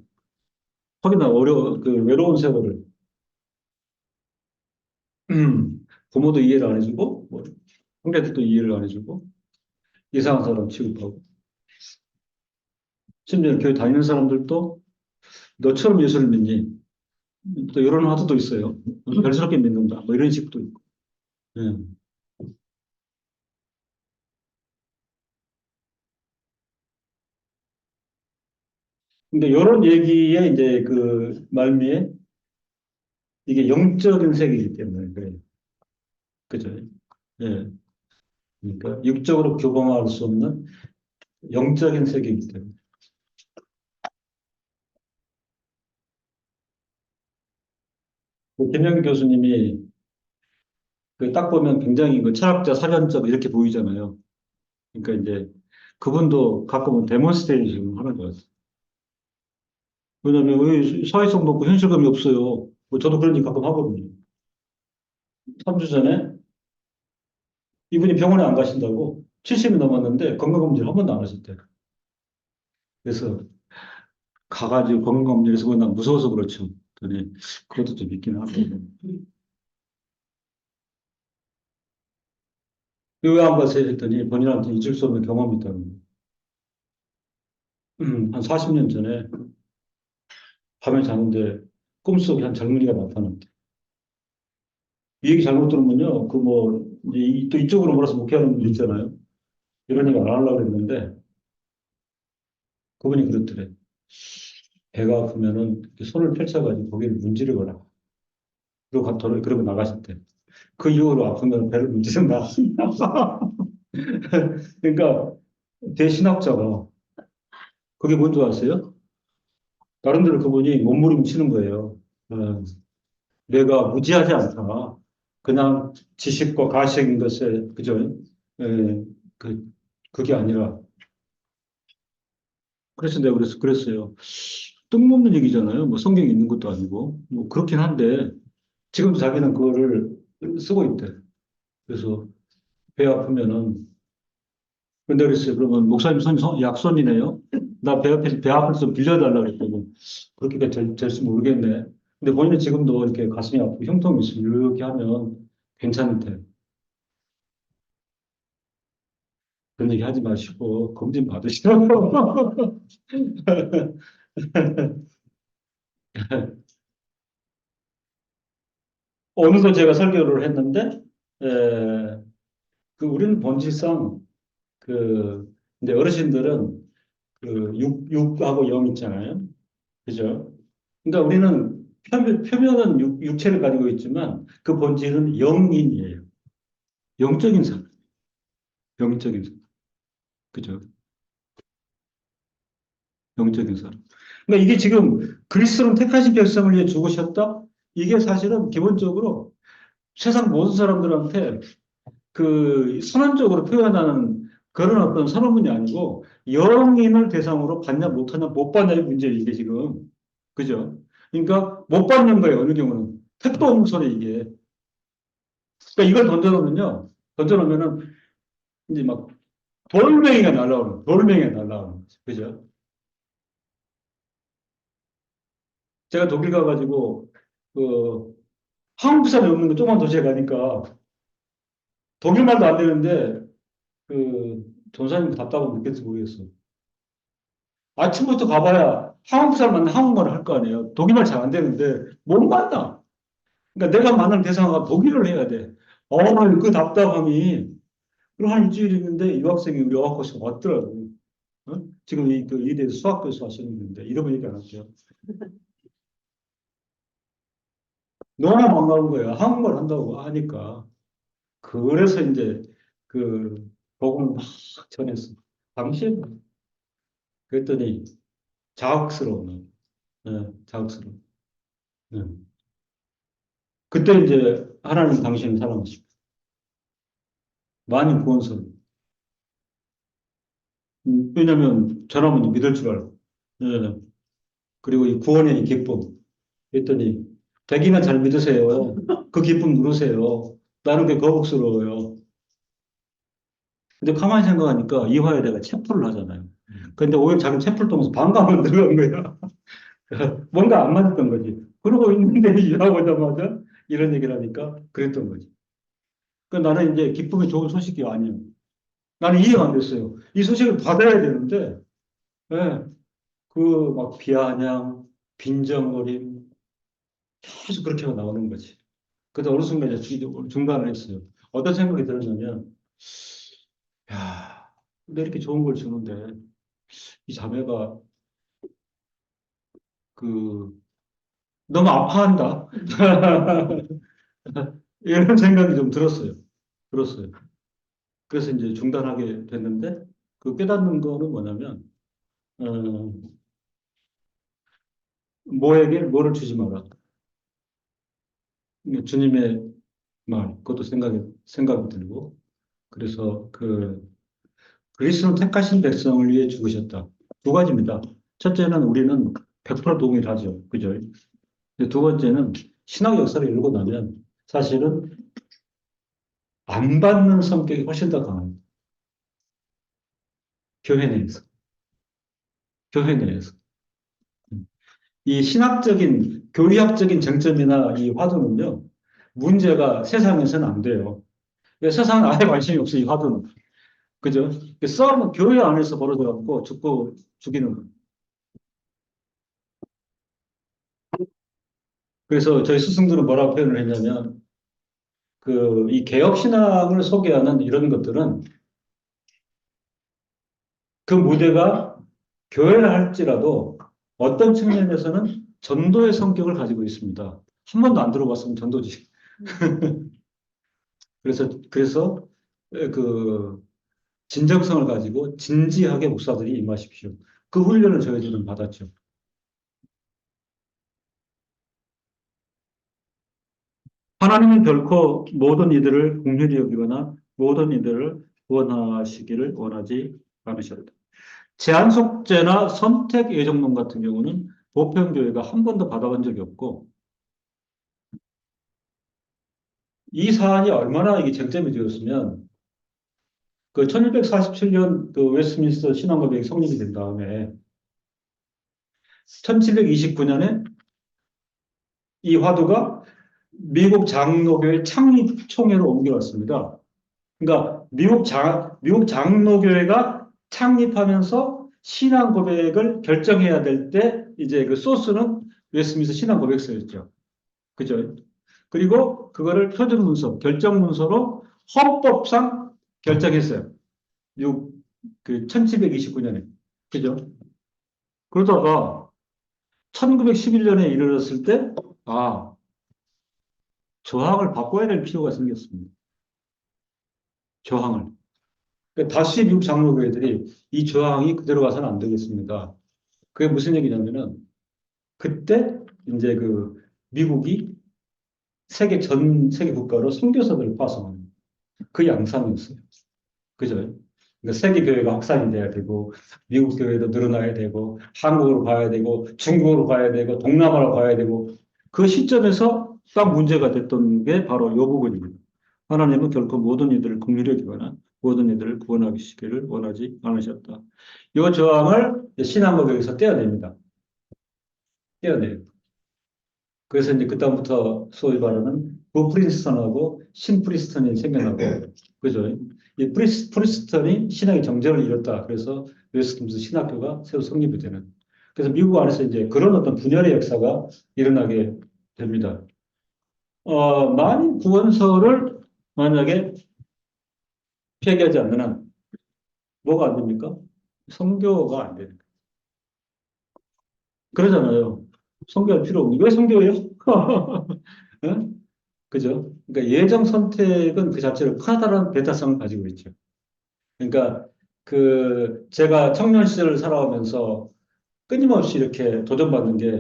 혹여나 외로운 세월을 부모도 이해를 안 해주고 뭐 형제들도 이해를 안 해주고 이상한 사람 취급하고 심지어 교회 다니는 사람들도 너처럼 예수를 믿니? 또 이런 화두도 있어요. 별스럽게 믿는다. 뭐 이런 식도 있고. 예. 근데 이런 얘기에 이제 그 말미에 이게 영적인 세계이기 때문에 그래요. 그죠? 예. 그러니까 육적으로 교범할 수 없는 영적인 세계이기 때문에. 김영 교수님이 딱 보면 굉장히 그 철학자, 사견적 이렇게 보이잖아요. 그러니까 이제 그분도 가끔은 데몬스트레이션 하는 것 같아요. 왜냐하면 왜 사회성 높고 현실감이 없어요. 뭐 저도 그런 얘기 가끔 하거든요. 3주 전에 이분이 병원에 안 가신다고 70이 넘었는데 건강검진 한 번도 안 하셨대요. 그래서 가가지고 건강검진에서 그건 난 무서워서 그렇죠. 그랬더니 그것도 좀 있긴 하고. 왜안 가세요? 했더니 본인한테 잊을 수 없는 경험이 있다는 거예요. 한 40년 전에 밤에 자는데 꿈속에 한 젊은이가 나타났대. 이 얘기 잘못 들으면요, 그 뭐, 또 이쪽으로 몰아서 목회하는 분들 있잖아요. 이런 얘기 안 하려고 했는데, 그분이 그랬더래. 배가 아프면은 이렇게 손을 펼쳐가지고 거기를 문지르거라. 그러고 나가셨대. 그 이후로 아프면 배를 문지른다. 그러니까, 대신학자가, 그게 뭔지 아세요? 나름대로 그분이 몸부림치는 거예요. 어, 내가 무지하지 않다. 그냥 지식과 가식인 것에, 그죠? 에, 그, 그게 아니라. 그래서 내가 그랬어요. 뜬금없는 얘기잖아요. 뭐 성경에 있는 것도 아니고. 뭐 그렇긴 한데, 지금도 자기는 그거를 쓰고 있대. 그래서 배 아프면은, 근데 그랬어요. 그러면 목사님 약손이네요. 나 배 아파서 좀 빌려달라고 그랬더니, 그렇게 될지 모르겠네. 근데 본인은 지금도 이렇게 가슴이 아프고 흉통이 있으면 이렇게 하면 괜찮대. 그런 얘기 하지 마시고, 검진 받으시라고. 어느덧 제가 설교를 했는데, 에, 우리는 본질상, 이제 어르신들은 육하고 영 있잖아요. 그죠? 그러니까 우리는 표면은 육체를 가지고 있지만 그 본질은 영인이에요. 영적인 사람. 영적인 사람. 그죠? 영적인 사람. 그러니까 이게 지금 그리스도는 택하신 백성을 위해 죽으셨다? 이게 사실은 기본적으로 세상 모든 사람들한테 선언적으로 표현하는 그런 어떤 선언문이 아니고 영인을 대상으로 받냐 못하냐 못 받냐의 문제예요, 이게 지금. 그죠? 그러니까 못 받는 거예요, 어느 경우는. 택도 없는 소리, 이게. 그러니까 이걸 던져놓으면은 이제 막 돌멩이가 날라오는 거죠. 그죠? 제가 독일 가가지고 그 한국 사람이 없는 거 조그만 도시에 가니까 독일 말도 안 되는데 전사님 답답하고 느꼈을지 모르겠어. 아침부터 가봐야 한국 사람 만나 한국말을 할 거 아니에요. 독일말 잘 안 되는데 못 만나. 그러니까 내가 만난 대상가 독일을 해야 돼. 그 답답함이 그리고 한 일주일 있는데 유학생이 우리 어학고시 왔더라고. 어? 지금 그 이대 수학 교수 하시는데 이름은 얘기 안 할게요. 너무 반가운 거야. 한국말 한다고 하니까. 그래서 이제 복음을 막 전했어. 당시에 그랬더니 자학스러워. 자학스러워. 예. 그때 이제 하나님 당신을 사랑하시고 많이 구원서. 왜냐면 저라면 믿을 줄 알고. 예. 그리고 이 구원의 이 기쁨. 그랬더니 자기가 잘 믿으세요. 그 기쁨 누르세요. 나는 그게 거북스러워요. 근데 가만히 생각하니까 이화에 내가 체포를 하잖아요. 근데 오히려 자기 체포를 통해서 반감을 들어간 거야. 뭔가 안 맞았던 거지. 그러고 있는데 일하고 오자마자 이런 얘기를 하니까 그랬던 거지. 그 나는 이제 기쁨이 좋은 소식이 아니에요. 나는 이해가 안 됐어요. 이 소식을 받아야 되는데, 예, 막 비아냥, 빈정거림, 계속 그렇게 나오는 거지. 그래서 어느 순간 이제 중단을 했어요. 어떤 생각이 들었냐면, 야, 내 이렇게 좋은 걸 주는데, 이 자매가 그, 너무 아파한다. 이런 생각이 좀 들었어요. 들었어요. 그래서 이제 중단하게 됐는데, 그 깨닫는 거는 뭐냐면, 어, 뭐에게 뭐를 주지 마라. 주님의 말, 그것도 생각이 들고, 그래서 그리스도는 택하신 백성을 위해 죽으셨다. 두 가지입니다. 첫째는 우리는 100% 동일하죠. 그죠? 근데 두 번째는 신학 역사를 읽고 나면 사실은 안 받는 성격이 훨씬 더 강합니다. 교회 내에서. 교회 내에서. 이 신학적인, 교리학적인 쟁점이나 이 화두는요, 문제가 세상에서는 안 돼요. 세상은 아예 관심이 없어, 이 화두는. 그죠? 싸움은 교회 안에서 벌어져갖고 죽고 죽이는 거예요. 그래서 저희 스승들은 뭐라고 표현을 했냐면, 이 개혁신앙을 소개하는 이런 것들은 그 무대가 교회를 할지라도 어떤 측면에서는 전도의 성격을 가지고 있습니다. 한 번도 안 들어봤으면 전도지. 그래서 그 진정성을 가지고 진지하게 목사들이 임하십시오. 그 훈련을 저희들은 받았죠. 하나님은 결코 모든 이들을 긍휼히 여기거나 모든 이들을 구원하시기를 원하지 않으셨다. 제한속죄나 선택 예정론 같은 경우는 보편교회가 한 번도 받아본 적이 없고 이 사안이 얼마나 이게 쟁점이 되었으면 그 1247년 그 웨스트민스터 신앙고백이 성립이 된 다음에 1729년에 이 화두가 미국 장로교회 창립총회로 옮겨왔습니다. 그러니까 미국 장로교회가 창립하면서 신앙 고백을 결정해야 될 때 이제 그 소스는 웨스트민스터 신앙 고백서였죠. 그죠? 그리고 그거를 표준 문서, 결정 문서로 헌법상 결정했어요. 그 1729년에. 그죠? 그러다가 1911년에 이르렀을 때, 조항을 바꿔야 될 필요가 생겼습니다. 조항을. 그러니까 다시 미국 장로교회들이 이 조항이 그대로 가서는 안 되겠습니다. 그게 무슨 얘기냐면은, 그때 이제 미국이 전 세계 국가로 선교사들을 파송하는 그 양상이었어요. 그죠? 그러니까 세계 교회가 확산이 돼야 되고, 미국 교회도 늘어나야 되고, 한국으로 가야 되고, 중국으로 가야 되고, 동남아로 가야 되고, 그 시점에서 딱 문제가 됐던 게 바로 이 부분입니다. 하나님은 결코 모든 이들을 긍휼히 여기거나 모든 이들을 구원하시기를 원하지 않으셨다. 이 저항을 신앙고백에서 떼어냅니다. 떼어내요. 그래서 이제 그다음부터 소위 말하는 부프린스턴하고 신프린스턴이 생겨나고, 그죠? 이 프린스턴이 신학의 정절을 이뤘다. 그래서 웨스트민스터 신학교가 새로 성립이 되는. 그래서 미국 안에서 이제 그런 어떤 분열의 역사가 일어나게 됩니다. 만일 구원서를 만약에 폐기하지 않는 한 뭐가 안 됩니까? 성교가 안 되는 거예요. 그러잖아요. 성교할 필요 없는. 왜 성교해요? 응? 그죠? 그러니까 예정 선택은 그 자체로 커다란 배타성을 가지고 있죠. 그러니까 제가 청년 시절을 살아오면서 끊임없이 이렇게 도전받는 게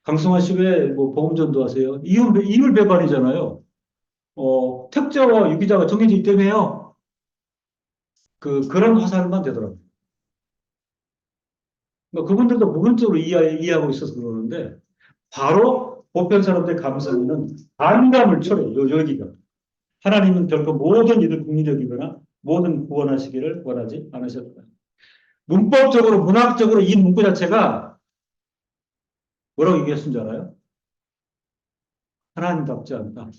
강승환 씨 왜 뭐 복음 전도하세요? 이율 배반이잖아요. 택자와 유기자가 정해져 있다며요. 그런 화살만 되더라고요. 그분들도 부분적으로 이해하고 있어서 그러는데 바로 보편 사람들의 감성에는 반감을 초래해요. 여기가. 하나님은 결코 모든 일을 국리적이거나 모든 구원하시기를 원하지 않으셨다. 문법적으로, 문학적으로 이 문구 자체가 뭐라고 얘기했은 줄 알아요? 하나님답지 않다.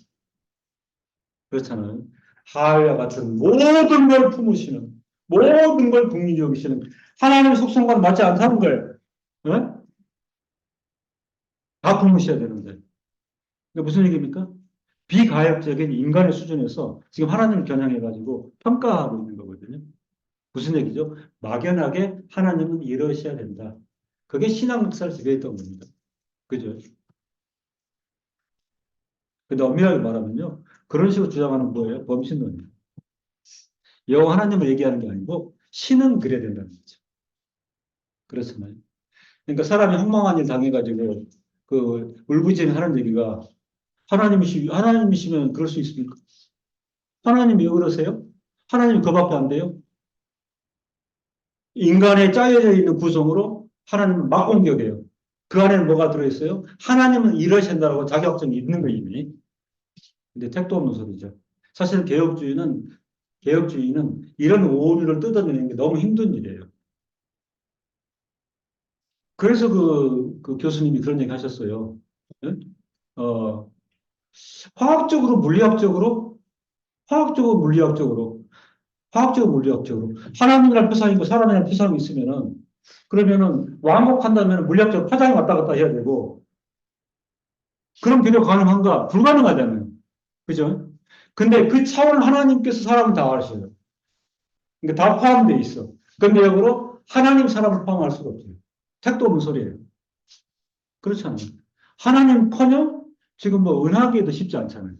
그렇잖아요. 하와 같은 모든 걸 품으시는, 모든 걸 국리적 여기시는 하나님의 속성과는 맞지 않다는 거예요. 네? 다 품으셔야 되는데. 이게 무슨 얘기입니까? 비가역적인 인간의 수준에서 지금 하나님을 겨냥해가지고 평가하고 있는 거거든요. 무슨 얘기죠? 막연하게 하나님은 이러셔야 된다. 그게 신앙 역사를 지배했던 겁니다. 그죠? 근데 엄밀하게 말하면요. 그런 식으로 주장하는 거예요. 범신론이에요. 여호와 하나님을 얘기하는 게 아니고 신은 그래야 된다는 거죠. 그렇잖아요. 그러니까 사람이 헛망한 일 당해가지고 울부짖는 얘기가 하나님이시면 그럴 수 있습니까? 하나님이 왜 그러세요? 하나님이 그밖에 안 돼요? 인간의 짜여져 있는 구성으로 하나님은 막공격해요. 그 안에는 뭐가 들어있어요? 하나님은 이러신다라고 자격증이 있는 거 이미. 근데 택도 없는 소리죠. 사실 개혁주의는 이런 오류를 뜯어내는 게 너무 힘든 일이에요. 그래서 그 교수님이 그런 얘기 하셨어요. 예? 어, 화학적으로, 물리학적으로, 화학적으로, 물리학적으로, 화학적으로, 물리학적으로. 하나님이란 표상이고 사람이란 표상이 있으면은, 그러면은 왕복한다면 물리학적으로 파장이 왔다 갔다 해야 되고, 그런 비교 가능한가? 불가능하잖아요. 그죠? 근데 그 차원을 하나님께서 사람을 다 아시어요. 그러니까 다 포함되어 있어. 근데 역으로 하나님 사람을 포함할 수가 없어요. 택도 없는 소리예요. 그렇잖아요. 하나님커녕 지금 뭐 은하계도 쉽지 않잖아요.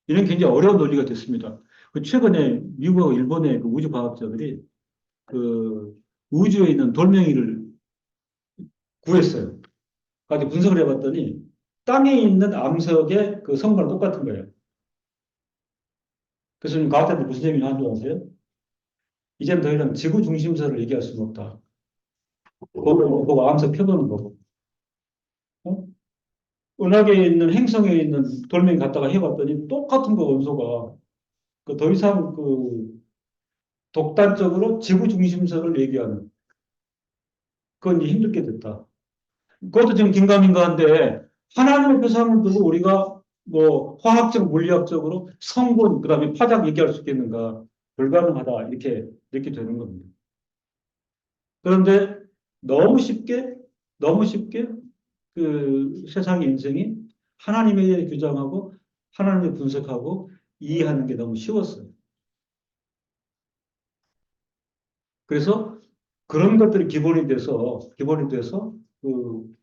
이런 굉장히 어려운 논리가 됐습니다. 그 최근에 미국하고 일본의 그 우주과학자들이 그 우주에 있는 돌멩이를 구했어요. 가지고 분석을 해봤더니 땅에 있는 암석의 그 성분과 똑같은 거예요. 그래서 지금 과학자들이 무슨 얘기를 하는 줄 아세요? 이제는 더 이상 지구 중심설을 얘기할 수는 없다. 그거 암석 표본은 거고. 어? 은하계에 있는 행성에 있는 돌멩이 갖다가 해봤더니 똑같은 거 원소가 그 더 이상 그 독단적으로 지구 중심설을 얘기하는 그건 이제 힘들게 됐다. 그것도 지금 긴가민가한데 하나님의 표상을 두고 우리가 뭐 화학적, 물리학적으로 성분, 그다음에 파장 얘기할 수 있겠는가? 불가능하다 이렇게 되는 겁니다. 그런데 너무 쉽게 너무 쉽게 그 세상의 인생이 하나님에 대해 규정하고 하나님을 분석하고 이해하는 게 너무 쉬웠어요. 그래서 그런 것들이 기본이 돼서 그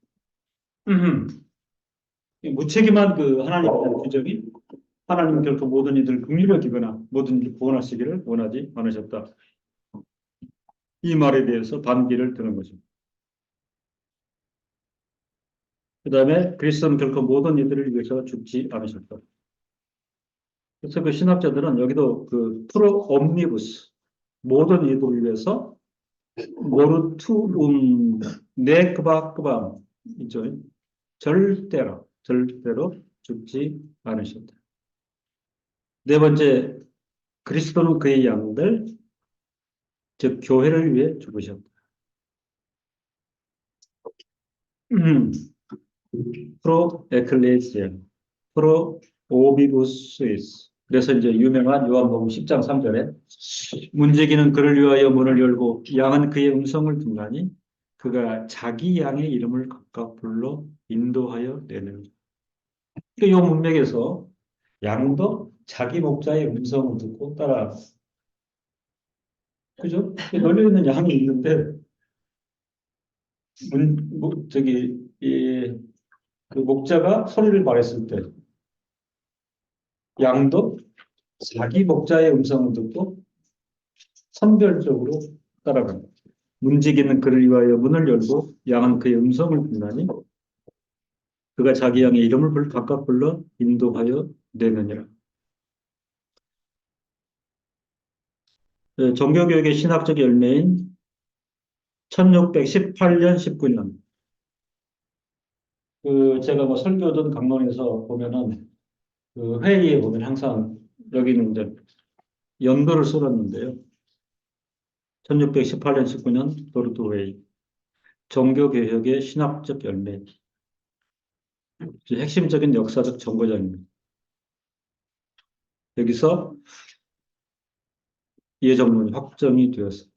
무책임한 그 하나님에 대한 규정이 하나님은 결코 모든 이들을 긍휼히 여기거나 모든 이들을 구원하시기를 원하지 않으셨다. 이 말에 대해서 반기를 드는 거죠. 그 다음에 그리스도는 결코 모든 이들을 위해서 죽지 않으셨다. 그래서 그 신학자들은 여기도 그 프로 옴니부스 모든 이들을 위해서 모르투움 네크바크밤 이죠. 절대로 죽지 않으셨다. 네 번째, 그리스도는 그의 양들, 즉 교회를 위해 죽으셨다. 프로 에클레시아, 프로 오비부스이스. 그래서 이제 유명한 요한복음 10장 3절에 문지기는 그를 위하여 문을 열고 양은 그의 음성을 듣나니 그가 자기 양의 이름을 각각 불러 인도하여 내는. 이 문맥에서 양도 자기 목자의 음성을 듣고 따라 그죠? 널려 있는 양이 있는데 저기 그 목자가 소리를 말했을 때 양도 자기 목자의 음성을 듣고 선별적으로 따라갑니다. 문지기는 그를 위하여 문을 열고 양은 그의 음성을 듣나니 그가 자기 양의 이름을 각각 불러 인도하여 내느니라. 종교교육의 신학적 열매인 1618년, 19년. 그 제가 뭐 설교든 강론에서 보면은 그 회의에 보면 항상 여기는 이제 연도를 써놨는데요. 1618년, 19년 도르트 회의. 종교개혁의 신학적 열매. 핵심적인 역사적 정거장입니다. 여기서 예정론이 확정이 되었습니다.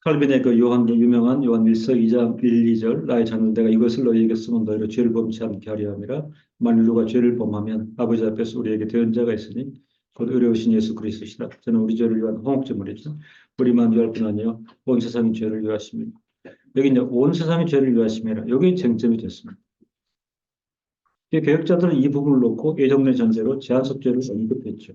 칼빈의 그 유명한 요한 일서 2장 1, 2절 나의 자녀 내가 이것을 너희에게 쓰면 너희로 죄를 범치 않게 하려 함이라 만일 누가 죄를 범하면 아버지 앞에서 우리에게 대언자가 있으니 곧 의로우신 예수 그리스도시다. 저는 우리 죄를 위한 홍옥제물이죠. 우리만 위할 뿐 아니요 온 세상의 죄를 위하십니다. 여기 이제 온 세상의 죄를 위하심이라 여기 쟁점이 됐습니다. 교역자들은 이 부분을 놓고 예정된 전제로 제한속죄를 언급했죠.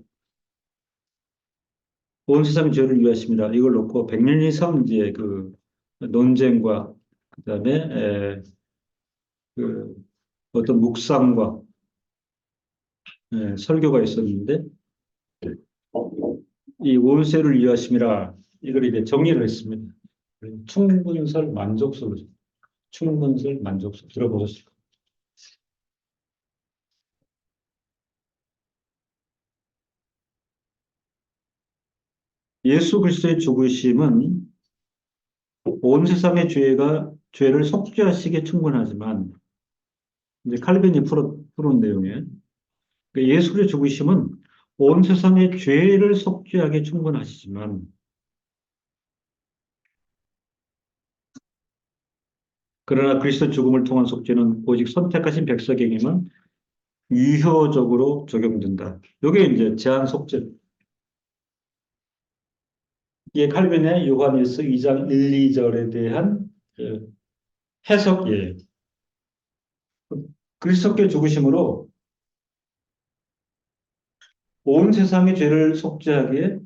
온 세상의 죄를 위하십니다. 이걸 놓고 100년 이상 이제 그 논쟁과 그다음에 그 어떤 묵상과 설교가 있었는데 이 원세를 위하심이라 이걸 이제 정리를 했습니다. 충분설 만족설 들어보셨을까요? 예수 그리스도의 죽으심은 온 세상의 죄를 속죄하시기에 충분하지만, 이제 칼빈이 풀은 내용이에요. 그러니까 예수의 죽으심은 온 세상의 죄를 속죄하기에 충분하시지만, 그러나 그리스도 죽음을 통한 속죄는 오직 선택하신 백성에게만 유효적으로 적용된다. 이게 이제 제한 속죄. 이게 칼빈의 요한일서 2장 1, 2절에 대한 해석이에요. 그리스도께 죽으심으로 온 세상의 죄를 속죄하기에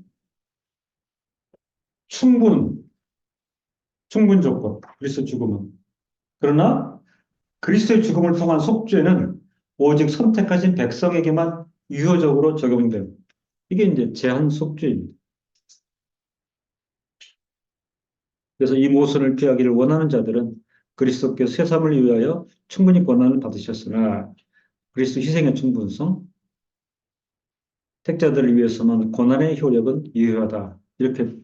충분, 충분 조건, 그리스도 죽음은. 그러나 그리스도의 죽음을 통한 속죄는 오직 선택하신 백성에게만 유효적으로 적용됩니다. 이게 이제 제한 속죄입니다. 그래서 이 모순을 피하기를 원하는 자들은 그리스도께서 세상을 위하여 충분히 권한을 받으셨으나 그리스도 희생의 충분성, 택자들을 위해서만 고난의 효력은 유효하다. 이렇게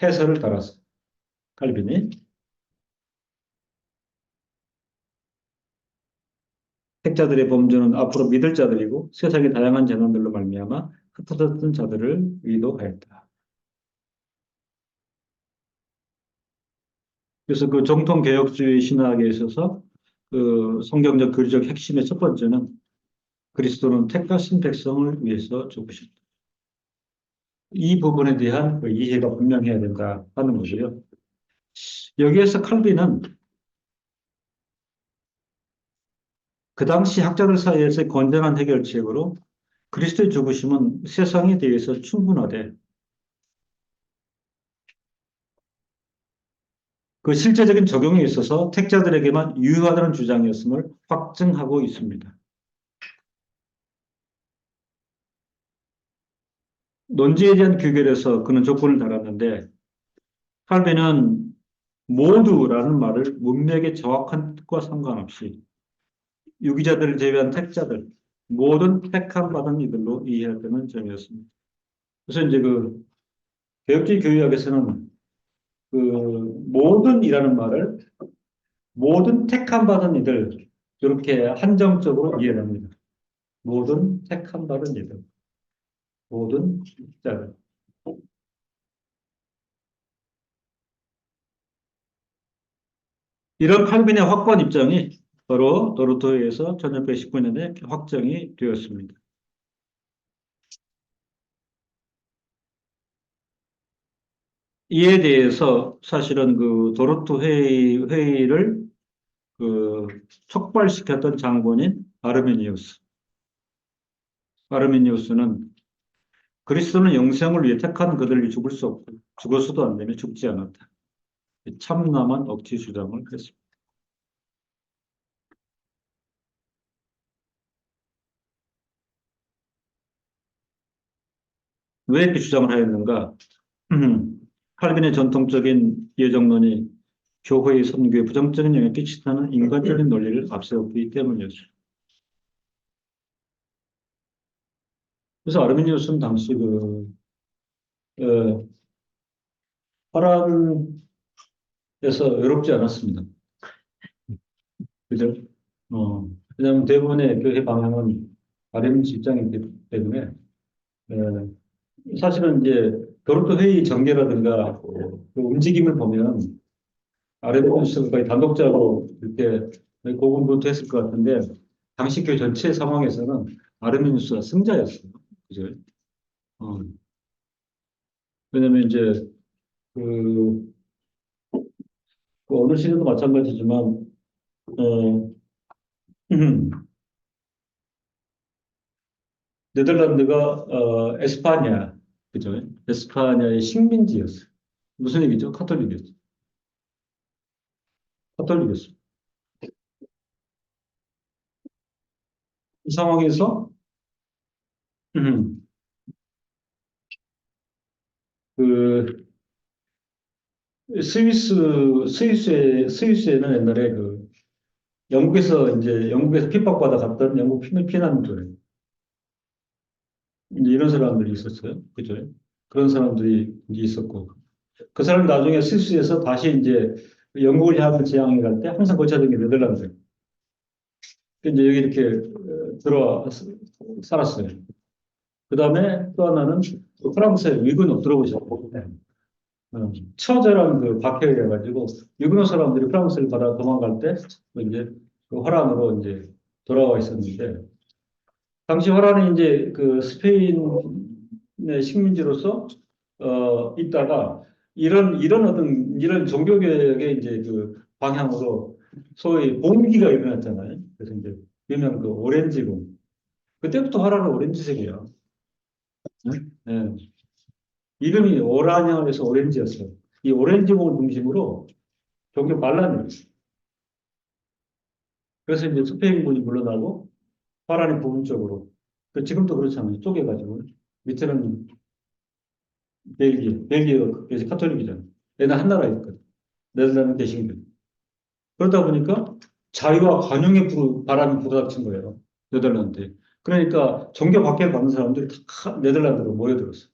해설을 달았어요. 칼빈이. 택자들의 범죄는 앞으로 믿을 자들이고 세상의 다양한 재난들로 말미암아 흩어졌던 자들을 의도하였다. 그래서 그 정통 개혁주의 신학에 있어서 그 성경적 교리적 핵심의 첫 번째는 그리스도는 택하신 백성을 위해서 죽으셨다. 이 부분에 대한 그 이해가 분명해야 된다 하는 거고요. 여기에서 칼빈은 그 당시 학자들 사이에서 건전한 해결책으로 그리스도의 죽으심은 세상에 대해서 충분하되 그 실제적인 적용에 있어서 택자들에게만 유효하다는 주장이었음을 확증하고 있습니다. 논지에 대한 규결에서 그는 조건을 달았는데 칼빈은 모두라는 말을 문맥의 정확한 뜻과 상관없이 유기자들을 제외한 택자들, 모든 택함 받은 이들로 이해하는 점이었습니다. 그래서 이제 그 개혁주의 교육학에서는 그 모든이라는 말을 모든 택함 받은 이들 이렇게 한정적으로 이해합니다. 모든 택함 받은 이들, 모든 택자들. 이런 칼빈의 확고한 입장이 바로 도르토에서 1619년에 확정이 되었습니다. 이에 대해서 사실은 그 도르토 회의를 그 촉발시켰던 장본인 아르메니우스. 아르메니우스는 그리스도는 영생을 위해 택한 그들이 죽을 수 없고 죽어서도 안 되며 죽지 않았다. 참남한 억지 주장을 했습니다. 왜 이렇게 주장을 하였는가? 칼빈의 전통적인 예정론이 교회의 선교에 부정적인 영향을 끼친다는 인간적인 논리를 앞세웠기 때문이었죠. 그래서 아르미니우스는 당시 어, 파란에서 외롭지 않았습니다. 그죠? 왜냐하면 대부분의 교회 방향은 아르미니우스 입장이기 때문에 사실은 이제 도르토 회의 전개라든가 그 움직임을 보면 아르미니우스가 거의 단독자로 이렇게 고군분투했을 것 같은데 당시 교회 전체 상황에서는 아르미니우스가 승자였어요. 그죠? 어, 왜냐면 이제 그, 그 어느 시대도 마찬가지지만 어, 네덜란드가 에스파냐 그죠? 에스파냐의 식민지였어요. 무슨 얘기죠? 카톨릭이었죠. 카톨릭이었어요. 이 상황에서 그 스위스에는 옛날에 그 영국에서 핍박받아 갔던 영국 피난민들 이제 이런 사람들이 있었어요. 그죠? 그런 사람들이 이제 있었고, 그 사람 나중에 스위스에서 다시 이제 영국을 향한 지향에 갈 때 항상 거쳐던 게 네덜란드예요. 이제 여기 이렇게 들어와 살았어요. 그 다음에 또 하나는 프랑스의 위그노 들어보셨고, 처제라는 그 박해를 해가지고 위그노 사람들이 프랑스를 받아 도망갈 때 이제 그 화란으로 이제 돌아와 있었는데, 당시 화란이 이제 그 스페인의 식민지로서 있다가 이런 어떤 이런 종교개혁의 이제 그 방향으로 소위 봉기가 일어났잖아요. 그래서 이제 유명 그 오렌지군, 그때부터 화란은 오렌지색이야. 네. 이름이 오란양을 해서 오렌지였어요. 이 오렌지봉을 중심으로 종교 반란이 있어요. 그래서 이제 스페인군이 물러나고 화란이 부분적으로, 지금도 그렇잖아요. 쪼개가지고 밑에는 벨기에가 그래서 카톨릭이잖아요. 얘는 한 나라였거든. 네덜란드 개신교. 그러다 보니까 자유와 관용의 바람이 불어닥친 거예요. 네덜란드에. 그러니까 종교 박해를 받는 사람들이 다 네덜란드로 모여들었어요.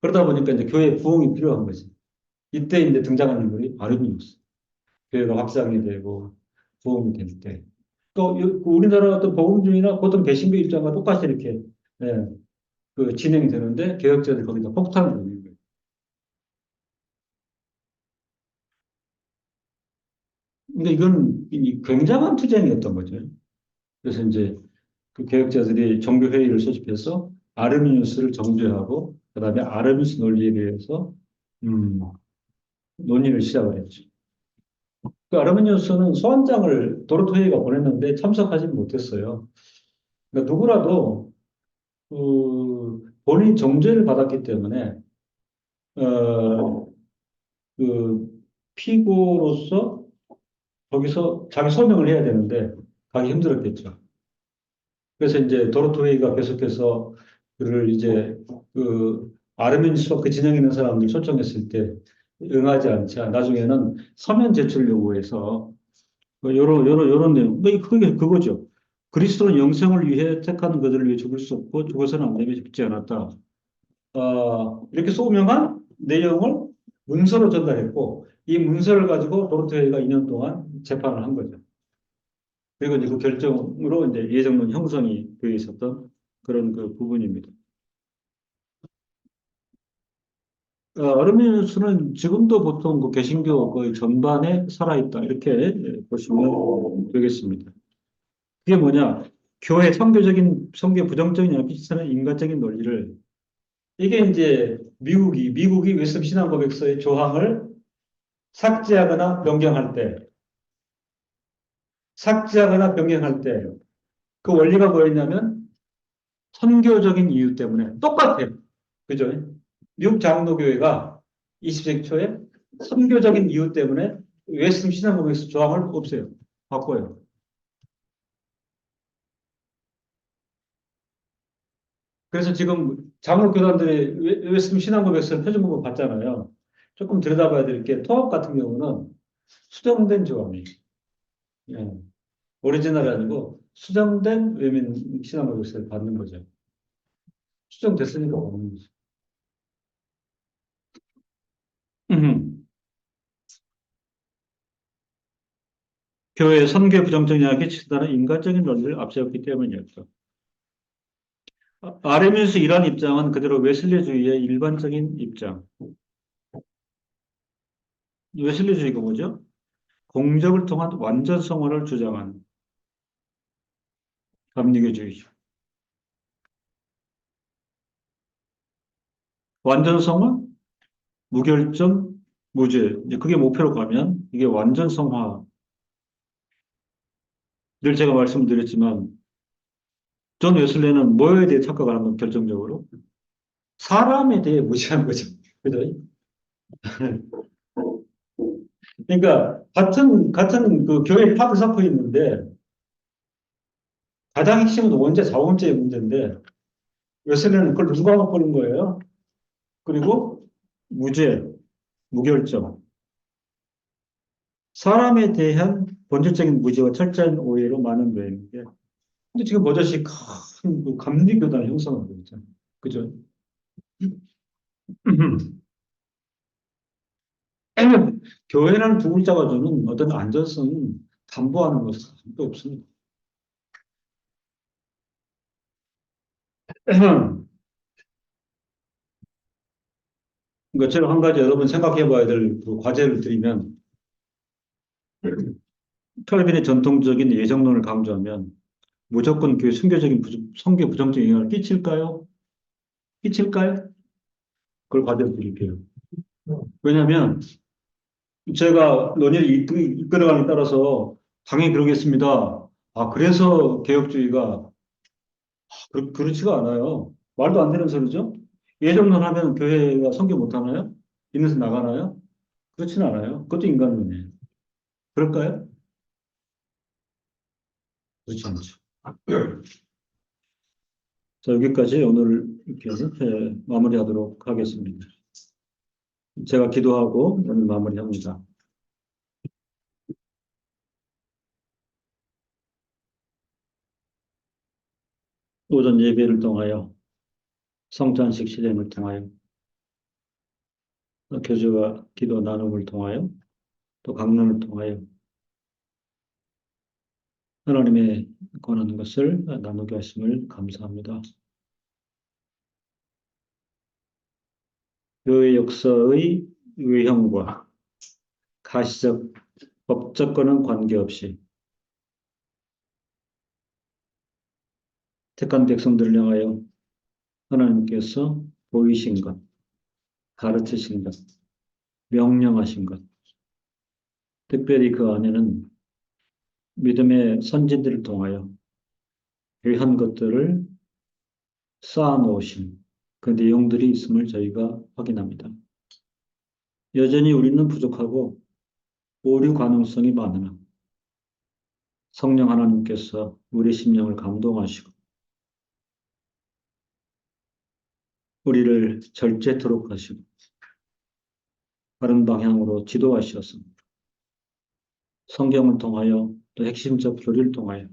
그러다 보니까 이제 교회 부흥이 필요한 거지. 이때 이제 등장하는 인물이 아르미니우스. 교회가 확장이 되고 부흥이 될 때. 또 우리나라 어떤 복음주의나 어떤 개신교 입장과 똑같이 이렇게 예, 그 진행이 되는데 개혁자들이 거기다 폭탄을 던는 거예요. 근데 이건 굉장한 투쟁이었던 거죠. 그래서 이제 그 개혁자들이 종교회의를 소집해서 아르미니우스를 정죄하고 그다음에 아르미니우스 논리에 대해서 음, 논의를 시작을 했죠. 그 아르미니우스는 소환장을 도르토이가 보냈는데 참석하지 못했어요. 그러니까 누구라도 본인이 정죄를 받았기 때문에 어, 그 피고로서 거기서 자기 소명을 해야 되는데 가기 힘들었겠죠. 그래서 이제 도로토웨이가 계속해서 그를 이제 그 아르멘니스와 그 진영에 있는 사람들 초청했을 때 응하지 않자 나중에는 서면 제출 요구해서 뭐 요런 내용, 뭐 그게 그거죠. 그리스도는 영생을 위해 택하는 그들을 위해 죽을 수 없고 죽어서는 안 되며 죽지 않았다. 이렇게 소명한 내용을 문서로 전달했고 이 문서를 가지고 도로테가 2년 동안 재판을 한 거죠. 그리고 이제 그 결정으로 이제 예정론 형성이 되어 있었던 그런 그 부분입니다. 아르미니우스는 지금도 보통 그 개신교 거의 전반에 살아있다 이렇게 보시면 되겠습니다. 그게 뭐냐? 교회 성교 부정적인 영향을 끼치는 인간적인 논리를 이게 이제 미국이 웨스턴 신앙고백서의 조항을 삭제하거나 변경할 때, 삭제하거나 변경할 때, 그 원리가 뭐였냐면, 선교적인 이유 때문에 똑같아요. 그죠? 미국 장로교회가 20세기 초에 선교적인 이유 때문에 웨스턴 신앙고백서 조항을 없애요. 바꿔요. 그래서 지금 장로 교단들이 웨스턴 신앙고백서 표준문고 봤잖아요. 조금 들여다봐야 될 게 통합 같은 경우는 수정된 조항이에요. 예. 오리지널이 아니고 수정된 외민 신앙고백서를 받는 거죠. 수정됐으니까 받는 거죠. 교회의 선교 부정적 영향에 치다는 인간적인 논리를 앞세웠기 때문이었죠. 아르미니우스 이러한 입장은 그대로 웨슬리주의의 일반적인 입장. 웨슬리주의가 뭐죠? 공적을 통한 완전 성화를 주장한 감리교주의죠. 완전 성화, 무결점, 무죄. 이제 그게 목표로 가면 이게 완전 성화. 늘 제가 말씀드렸지만 존 웨슬리는 뭐에 대해 착각을 하는 건 결정적으로 사람에 대해 무시한 거죠. 그죠? 그러니까 같은 그 교회 탑을 쌓고 있는데 가장 핵심은 원죄 자원죄의 문제인데 웨슬리는 그걸 누가 갖고는 거예요. 그리고 무죄, 무결점, 사람에 대한 본질적인 무지와 철저한 오해로 많은 거예요. 근데 지금 버젓이 큰 감리교단을 형성하고 있잖아요. 그죠? 교회라는 두 글자가 주는 어떤 안전성은 담보하는 것은 아무도 없습니다. 그러니까 제가 한 가지 여러분 생각해 봐야 될 그 과제를 드리면, 칼빈의 전통적인 예정론을 강조하면 무조건 교회 선교 부정적인 영향을 끼칠까요? 끼칠까요? 그걸 과제로 드릴게요. 왜냐하면 제가 논의를 이끌어가는 데 따라서 당연히 그러겠습니다. 아, 그래서 개혁주의가 그렇지가 않아요. 말도 안 되는 소리죠? 예정론 하면 교회가 선교 못 하나요? 있는 데 나가나요? 그렇지는 않아요. 그것도 인간론이에요. 그럴까요? 그렇지 않죠. 자, 여기까지 오늘 이렇게 마무리하도록 하겠습니다. 제가 기도하고 오늘 마무리합니다. 오전 예배를 통하여 성찬식 실행을 통하여 교주와 기도 나눔을 통하여 또 강론을 통하여 하나님의 권하는 것을 나누게 하심을 감사합니다. 교회 역사의 외형과 가시적 법적과는 관계없이 택한 백성들을 향하여 하나님께서 보이신 것, 가르치신 것, 명령하신 것, 특별히 그 안에는 믿음의 선진들을 통하여 귀한 것들을 쌓아놓으신 그 내용들이 있음을 저희가 확인합니다. 여전히 우리는 부족하고 오류 가능성이 많으나 성령 하나님께서 우리 심령을 감동하시고 우리를 절제토록 하시고 바른 방향으로 지도하셔서 성경을 통하여 또 핵심적 교리를 통하여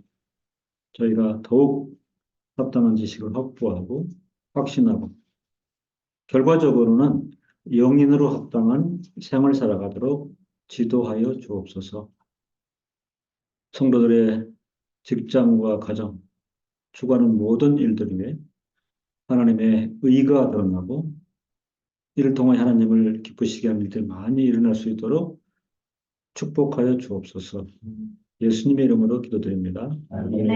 저희가 더욱 합당한 지식을 확보하고 확신하고 결과적으로는 영인으로 합당한 생을 살아가도록 지도하여 주옵소서. 성도들의 직장과 가정, 주관하는 모든 일들 위에 하나님의 의가 드러나고 이를 통해 하나님을 기쁘시게 하는 일들이 많이 일어날 수 있도록 축복하여 주옵소서. 예수님의 이름으로 기도드립니다. 아멘.